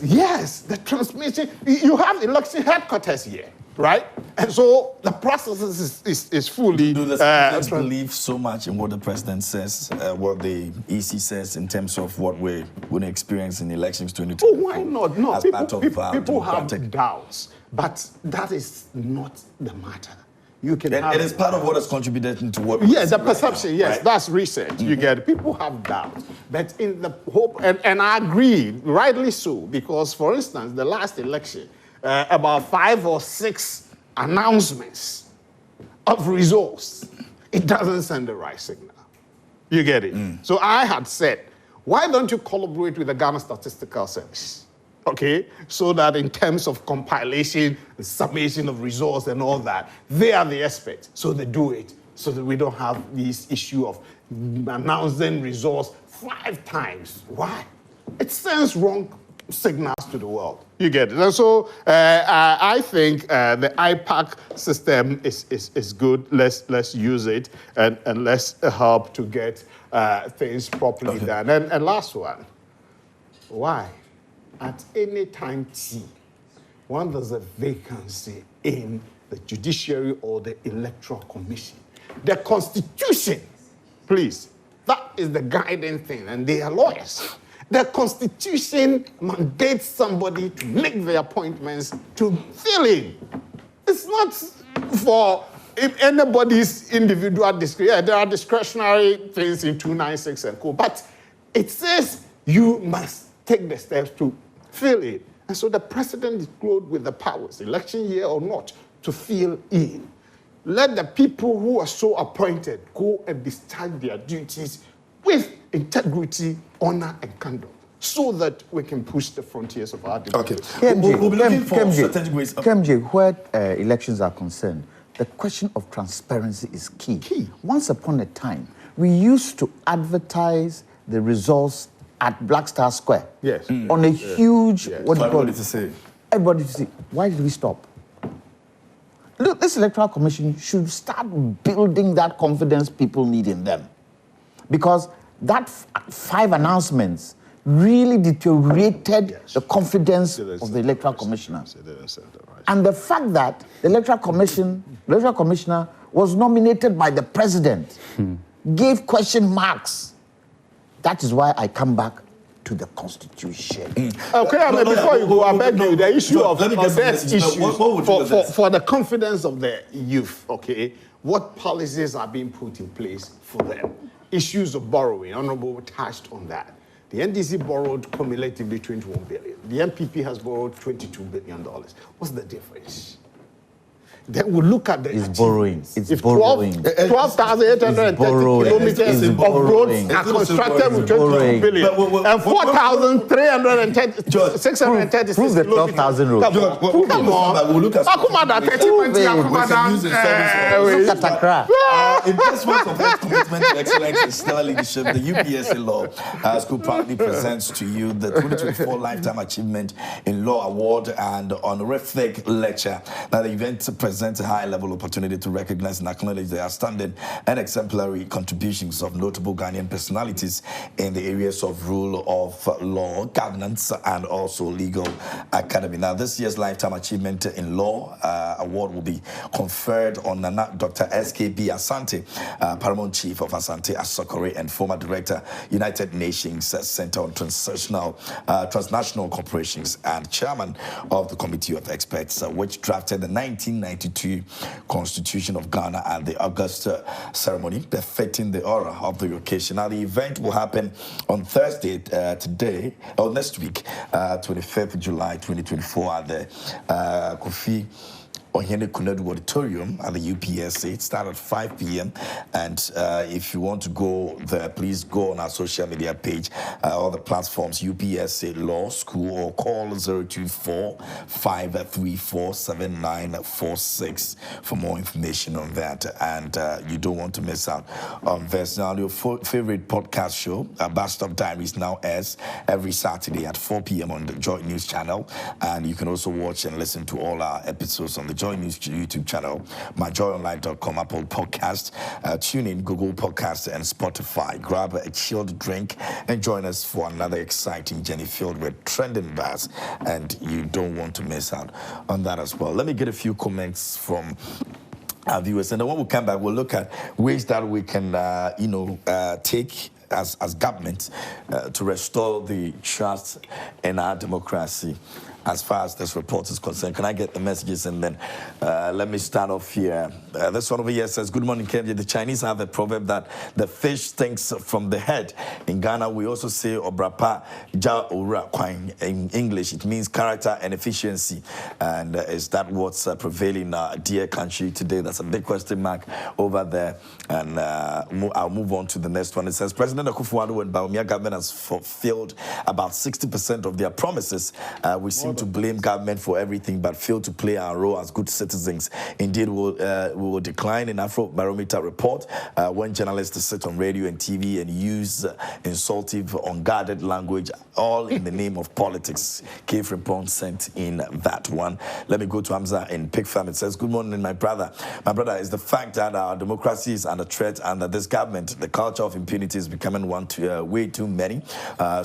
Yes, the transmission. You have election headquarters here, right? And so the process is fully. Do the believe so much in what the president says, what the EC says in terms of what we're going to experience in elections 2020? Oh, why not? No, people have doubts, but that is not the matter. You can it is part of what has contributed into what. Yes, the perception. Yes, right? That's research. You get it. People have doubts, but in the hope, and I agree, rightly so, because for instance, the last election, about 5 or 6 announcements of results, it doesn't send the right signal. You get it. So I had said, why don't you collaborate with the Ghana Statistical Service? Okay, so that in terms of compilation, the summation of results and all that, they are the experts, so they do it. so that we don't have this issue of announcing results 5 times. Why? It sends wrong signals to the world. You get it. And so I think the IPAC system is good. Let's use it and let's help to get things properly done. And last one, why? At any time T, when there's a vacancy in the judiciary or the electoral commission, the Constitution, please, that is the guiding thing, and they are lawyers. The Constitution mandates somebody to make the appointments to fill in. It's not for if anybody's individual discretion. Yeah, there are discretionary things in 296 and co. But it says you must take the steps to fill in. And so the president is clothed with the powers, election year or not, to fill in. Let the people who are so appointed go and discharge their duties with integrity, honor, and candor, so that we can push the frontiers of our democracy. Okay. We'll be looking for strategic ways. KMJ, where elections are concerned, the question of transparency is key. Once upon a time, we used to advertise the results at Black Star Square. Yes. On a huge, what do you call it? To say. Everybody to see. Why did we stop? Look, this electoral commission should start building that confidence people need in them. Because that 5 announcements really deteriorated the confidence of the electoral commissioner. And the fact that the electoral commissioner was nominated by the president gave question marks. That is why I come back to the Constitution. Okay, I mean, before you go, I beg you, the issue of these issues for the confidence of the youth, okay, what policies are being put in place for them? Issues of borrowing, Honorable touched on that. The NDC borrowed cumulatively 21 billion. The MPP has borrowed $22 billion. What's the difference? Then we look at the borrowing. It's borrowing. 12,830 kilometers of roads are constructed with 22 billion. And 4,636 prove the 12,000 roads. Come on. We'll look at investment of health commitment to excellence in stellar leadership. The UPSA Law School proudly presents to you the 2024 Lifetime Achievement in Law Award and honorific lecture. Now, the event presents a high-level opportunity to recognize and acknowledge the outstanding and exemplary contributions of notable Ghanaian personalities in the areas of rule of law, governance, and also legal academy. Now, this year's Lifetime Achievement in Law Award will be conferred on Dr. SKB Asante, Paramount Chief of Asante Asokore and former Director, United Nations Center on Transnational Corporations and Chairman of the Committee of Experts, which drafted the 1992 Constitution of Ghana at the August ceremony, befitting the aura of the occasion. Now, the event will happen on Thursday, next week, 25th July 2024 at the Kufu Ohiene Kunadu Auditorium at the UPSA. It starts at 5 p.m. And if you want to go there, please go on our social media page, all the platforms, UPSA Law School, or call 024-534-7946 for more information on that. And you don't want to miss out on this. Now, your favorite podcast show, Best of Diaries, now airs every Saturday at 4 p.m. on the Joy News channel. And you can also watch and listen to all our episodes on the Joy News YouTube channel, myjoyonline.com, Apple Podcast, TuneIn, Google Podcast, and Spotify. Grab a chilled drink and join us for another exciting journey filled with trending buzz, and you don't want to miss out on that as well. Let me get a few comments from our viewers, and then when we come back, we'll look at ways that we can, take as government to restore the trust in our democracy. As far as this report is concerned, can I get the messages? And then let me start off here. This one over here says, good morning, Kevin. The Chinese have a proverb that the fish stinks from the head. In Ghana, we also say obrapa ja ora kwang. In English, it means character and efficiency. And is that what's prevailing in our dear country today? That's a big question mark over there. And I'll move on to the next one. It says, President Kufu and Bawumia government has fulfilled about 60% of their promises. We seem continue to blame government for everything but fail to play our role as good citizens. Indeed, we will decline in Afrobarometer report when journalists sit on radio and TV and use insultive, unguarded language, all in the name of politics. K. Frimpong sent in that one. Let me go to Hamza in Pig Farm. It says, good morning, my brother. My brother, is the fact that our democracy is under threat under this government. The culture of impunity is becoming way too many. No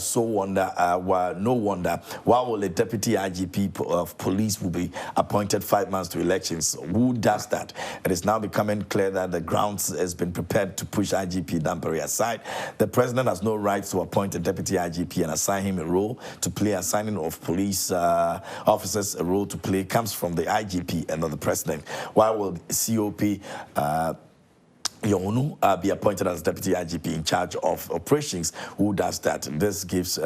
wonder. Why will a deputy IGP of police will be appointed 5 months to elections? Who does that? It is now becoming clear that the grounds has been prepared to push IGP Dampare aside. The president has no right to appoint a deputy IGP and assign him a role to play. Assigning of police officers a role to play comes from the IGP and not the president. Why will COP Yonu be appointed as deputy IGP in charge of operations? Who does that? This gives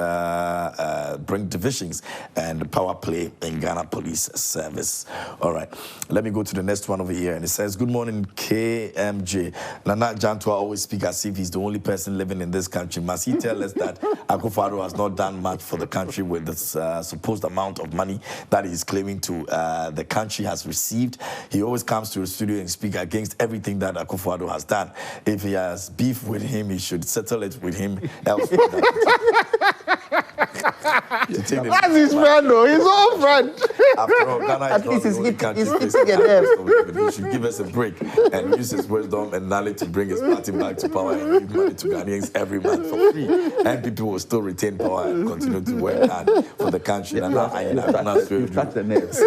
bring divisions and power play in Ghana Police Service. All right, let me go to the next one over here, and it says, good morning, KMJ. Nana Jantua always speak as if he's the only person living in this country. Must he tell us that Akufo-Addo has not done much for the country with this supposed amount of money that he's claiming to the country has received? He always comes to the studio and speak against everything that Akufo-Addo has done. If he has beef with him, he should settle it with him elsewhere. That's his friend, though. His own friend. After all, Ghana At is least not the only country facing he should give us a break and use his wisdom and knowledge to bring his party back to power and give money to Ghanaians every month for free. And people will still retain power and continue to work hard for the country. And touch the nerves.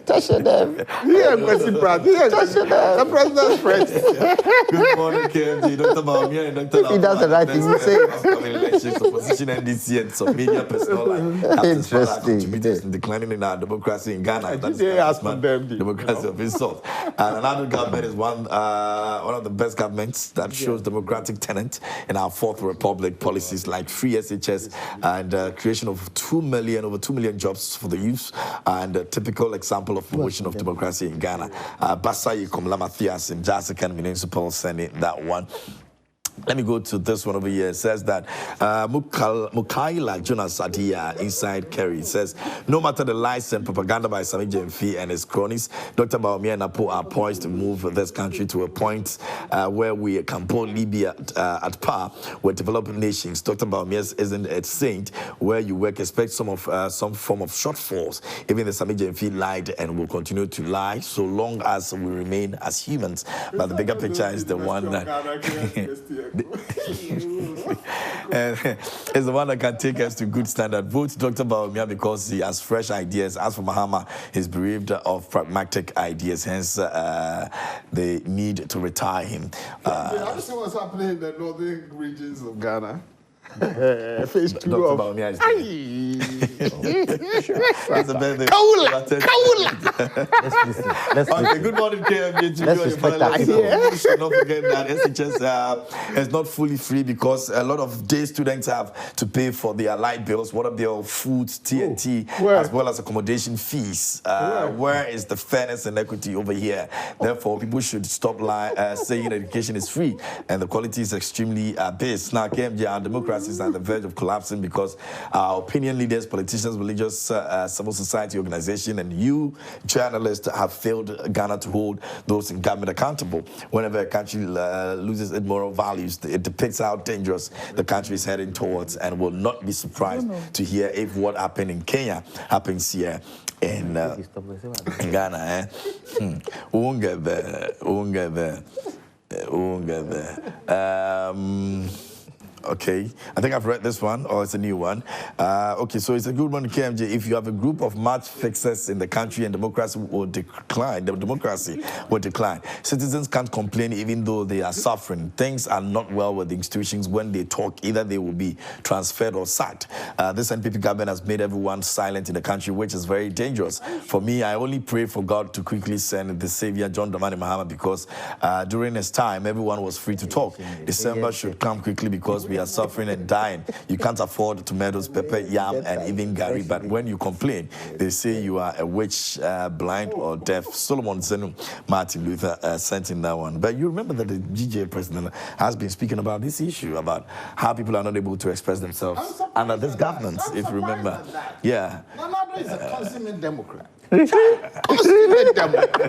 Touch the nerve. Yeah, the president's friend. Good morning, KMG. Dr. Baumia and Dr. He does the right thing to say. Elections, opposition, NDC, and some media personnel in declining in our democracy in Ghana. That's democracy of insult. And another government is one of the best governments that shows democratic tenet in our Fourth Republic policies like free SHS and creation of over 2 million jobs for the youth, and a typical example of promotion of democracy in Ghana. Basayi Komla Mathias in Jasikan Municipal Senate, that one. Let me go to this one over here. It says that Mukaila Jonas Adia inside Kerry says, no matter the lies and propaganda by Sami Jemfi and his cronies, Dr. Baumia and Apo are poised to move this country to a point where we can put Libya at par with developing nations. Dr. Baumia isn't a saint. Where you work, expect some form of shortfalls. Even the Sami Jemfi lied and will continue to lie so long as we remain as humans. But the bigger picture is the one that is the one that can take us to good standard. Vote Dr. Baumia because he has fresh ideas. As for Mahama, he's bereaved of pragmatic ideas. Hence, they need to retire him. I see what's happening in the northern regions of Ghana. Phase 2 Dr. of Baumia is That's the best. Let's listen. Good morning, KMG. Let's respect that. We should not forget that SHS is not fully free because a lot of day students have to pay for their light bills, water bill, food, TNT, as well as accommodation fees. Where is the fairness and equity over here? Therefore, people should stop saying education is free and the quality is extremely base. Now, KMG, our democracy is on the verge of collapsing because our opinion leaders, politicians, religious, civil society organization, and you journalists have failed Ghana to hold those in government accountable. Whenever a country loses its moral values, it depicts how dangerous the country is heading towards, and will not be surprised to hear if what happened in Kenya happens here in Ghana. Won't get there. Okay, I think I've read this one, or it's a new one. Okay, so it's a good one, KMJ. If you have a group of match fixers in the country and democracy will decline, the democracy will decline. Citizens can't complain even though they are suffering. Things are not well with the institutions when they talk. Either they will be transferred or sacked. This NPP government has made everyone silent in the country, which is very dangerous. For me, I only pray for God to quickly send the Savior, John Dramani Mahama, because during his time, everyone was free to talk. December should come quickly because we are suffering and dying. You can't afford tomatoes, pepper, yam, and even Gary. But when you complain, they say you are a witch, blind, or deaf. Solomon Zenu, Martin Luther sent in that one. But you remember that the GJ president has been speaking about this issue, about how people are not able to express themselves under this government, if you remember. Yeah. Nana is a consummate Democrat. Consummate Democrat.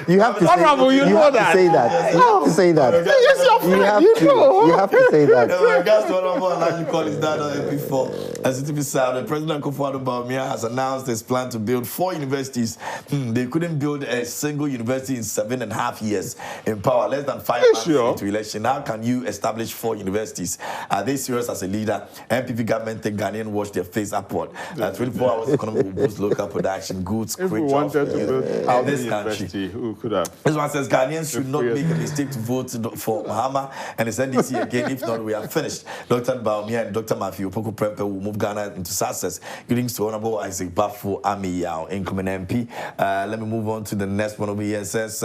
You have to say, you know that. Say that. You have to say that. Yes, your friend, You have to say that. Regards to what you call his dad before. As it is said, the President Kufu has announced his plan to build 4 universities. They couldn't build a single university in 7.5 years in power, less than 5 months into election. How can you establish 4 universities? Are they serious as a leader? MPP government think Ghanaian wash their face upward. 24 hours economy will boost local production, goods, if we wanted to build out this university, country. who could have? This one says Ghanaians should not make a mistake to vote for Mahama and his NDC again. If not, we are finished. Dr. Baumia and Dr. Matthew Opoku Prempe will move Ghana into success. Greetings to Honorable Isaac Bafo Ami Yao, incoming MP. Let me move on to the next one over here. It says,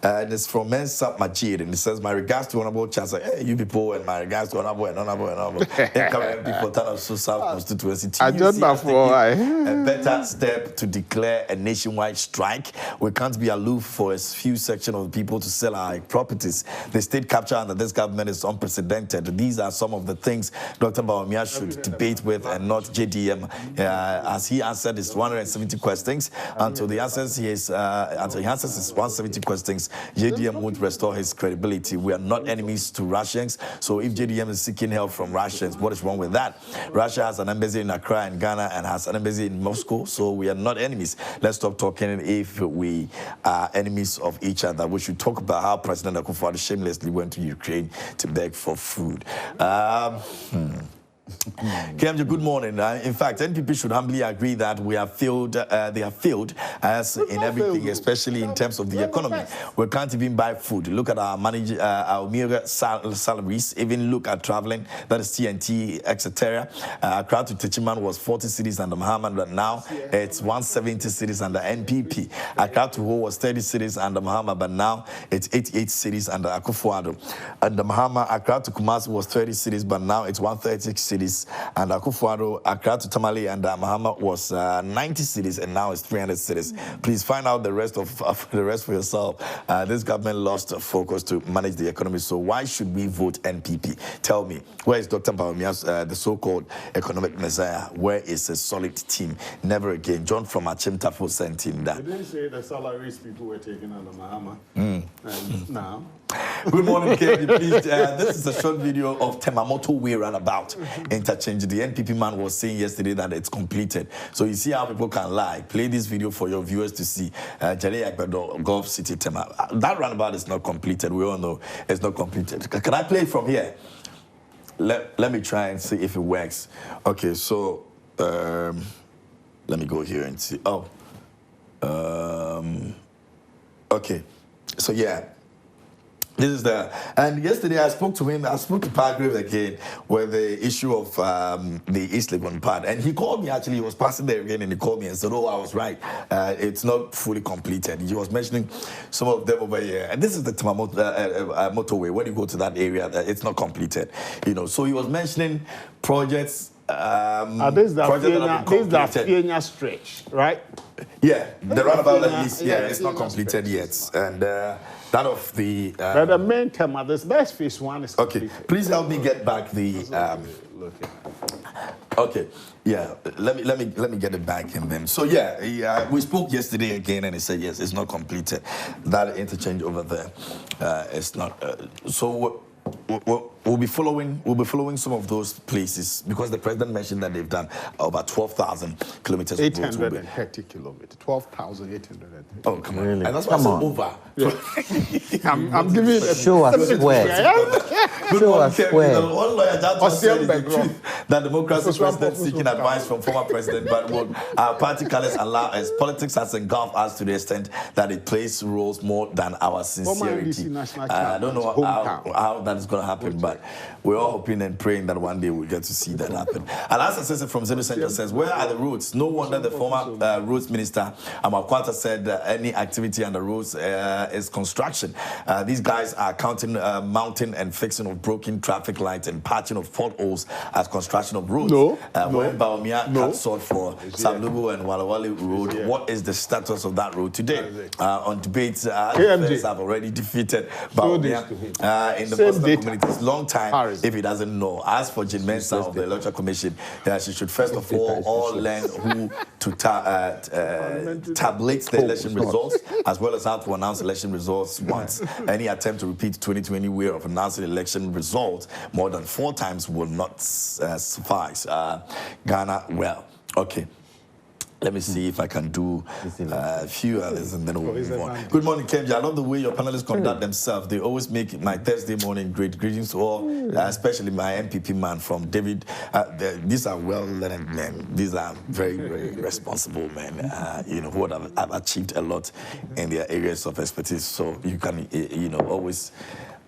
it's from Mensa Majid, and it says, my regards to Honorable Chancellor, hey, you people, and my regards to Honorable incoming MP for Tana South constituency. I don't know for a better step to declare a nationwide strike. We can't be aloof for a few sections of the people to sell our properties. The state capture under this government is unprecedented. These are some of the things Dr. Baumia should debate with and not JDM. As he answered his 170 questions, until he answers his 170 questions, JDM won't restore his credibility. We are not enemies to Russians, so if JDM is seeking help from Russians, what is wrong with that? Russia has an embassy in Accra and Ghana and has an embassy in Moscow, so we are not enemies. Let's stop talking if we are enemies of each other. We should talk about how President Akufo-Addo shamelessly went to Ukraine to beg for food. KMJ, good morning. In fact, NPP should humbly agree that we have failed. They have failed us in everything, especially in terms of the economy. We can't even buy food. Look at our our mere salaries. Even look at traveling. That is TNT, etc. Accra to Techiman was 40 cities under Muhammad, but now it's 170 cities under NPP. Accra to Ho was 30 cities under Muhammad, but now it's 88 cities under Akufo-Addo. Under Muhammad, Accra to Kumasi was 30 cities, but now it's 136 cities. And Akufo-Addo, Accra to Tamale and Mahama was 90 cities, and now it's 300 cities. Please find out the rest for yourself. This government lost focus to manage the economy. So why should we vote NPP? Tell me, where is Dr. Baumia's the so-called economic messiah? Where is a solid team? Never again. John from Achimtafo sent in that. You didn't say the salaries people were taking under Mahama. And now. Good morning, KD. Please, this is a short video of Temamoto Way roundabout interchange. The NPP man was saying yesterday that it's completed. So you see how people can lie. Play this video for your viewers to see. Jale Agbedo, Gulf City, Tema. That roundabout is not completed. We all know it's not completed. Can I play it from here? Let me try and see if it works. Okay, so let me go here and see. Okay, so yeah. This is and yesterday I spoke to him, I spoke to Padgrave again with the issue of the East Legon part. And he called me, actually, he was passing there again and he called me and said, oh, I was right. It's not fully completed. He was mentioning some of them over here. And this is the motorway. When you go to that area, it's not completed. You know, so he was mentioning projects. This is the Fienya stretch, right? Yeah, the roundabout at least, it's not completed yet. And that of the... the main tema, this best phase 1 is completed. Okay, please help me get back the... okay, yeah, let me get it back in them. So yeah, we spoke yesterday again and he said, yes, it's not completed. That interchange over there, it's not... so we'll be following some of those places because the president mentioned that they've done about 12,000 kilometers. 830 kilometers. 12,830. Oh, come on! Really? And that's why it's over. Yeah. I'm giving it. Show us where. Show us where. One lawyer just said the truth that democracy president seeking advice from former president, but what our party colors allow as politics has engulfed us to the extent that it plays roles more than our sincerity. I don't know how that is going to happen, but we're all hoping and praying that one day we'll get to see that happen. Alasa Sese from Zeno Center says, where are the roads? No wonder the former roads minister, Amakwata, said any activity on the roads is construction. These guys are counting mounting and fixing of broken traffic lights and patching of potholes as construction of roads. When Baumia cut short for Samlubu and Walawali Road, what is the status of that road today? On debates, defense have already defeated Baumia in the Muslim community. It's long time if he doesn't know. As for Jin Mensah of the Electoral Commission, she should first of all learn who to tabulate the election results, as well as how to announce election results once. Any attempt to repeat 2020 way of announcing election results more than 4 times will not suffice. Ghana, well, okay. Let me see if I can do a few others and then we'll move on. Good morning, Kemji. I love the way your panelists conduct themselves. They always make my Thursday morning great. Greetings to all, especially my MPP man from David. These are well-learned men. These are very, very responsible men, who have achieved a lot in their areas of expertise. So you can, always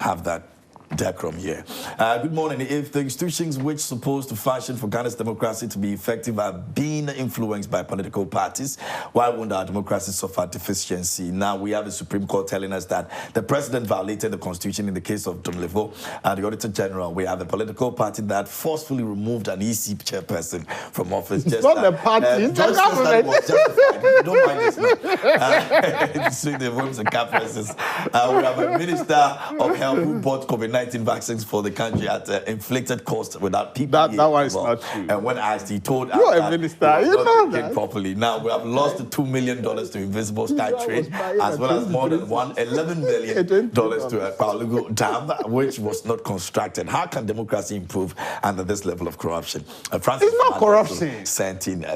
have that decorum here. Good morning. If the institutions which supposed to function for Ghana's democracy to be effective are being influenced by political parties, why won't our democracy suffer deficiency? Now we have the Supreme Court telling us that the president violated the constitution in the case of Don Levo, the Auditor General. We have a political party that forcefully removed an EC chairperson from office. It's not the party, it's the government. Don't mind this now. It's the votes and capresses. We have a minister of health who bought COVID-19 vaccines for the country at inflated cost without PPE. That one is not true. And when asked, he told us you're a minister, you know that. Properly. Now we have lost $2 million to Invisible Sky Trade, as well as more than $11 million to Paolugu Dam, which was not constructed. How can democracy improve under this level of corruption? It's not corruption.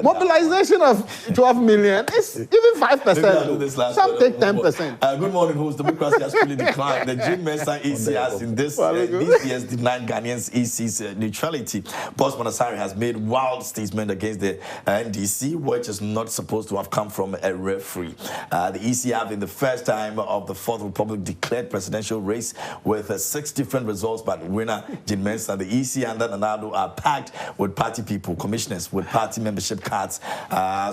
Mobilization of 12 million is even 5%. Some take 10%. Good morning, host. Democracy has really declined. The Jim Mensah EC has in this year's denied Ghanaians EC's neutrality. Boss Manasari has made wild statement against the NDC, which is not supposed to have come from a referee. The EC have in the first time of the Fourth Republic declared presidential race with 6 different results, but winner Jin Mensah. The EC and Nanado are packed with party people, commissioners with party membership cards.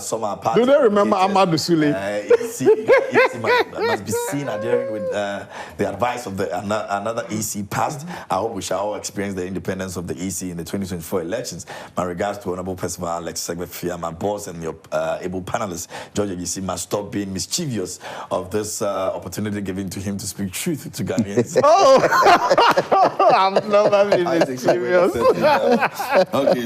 Some are party. Do they remember Amadou Sule? EC must be seen adhering with the advice of another EC passed. I hope we shall all experience the independence of the EC in the 2024 elections. My regards to Honorable Percival Alex Segbefia, my boss, and your able panelists. George EC must stop being mischievous of this opportunity given to him to speak truth to Ghanaians. I'm never been mischievous. Okay.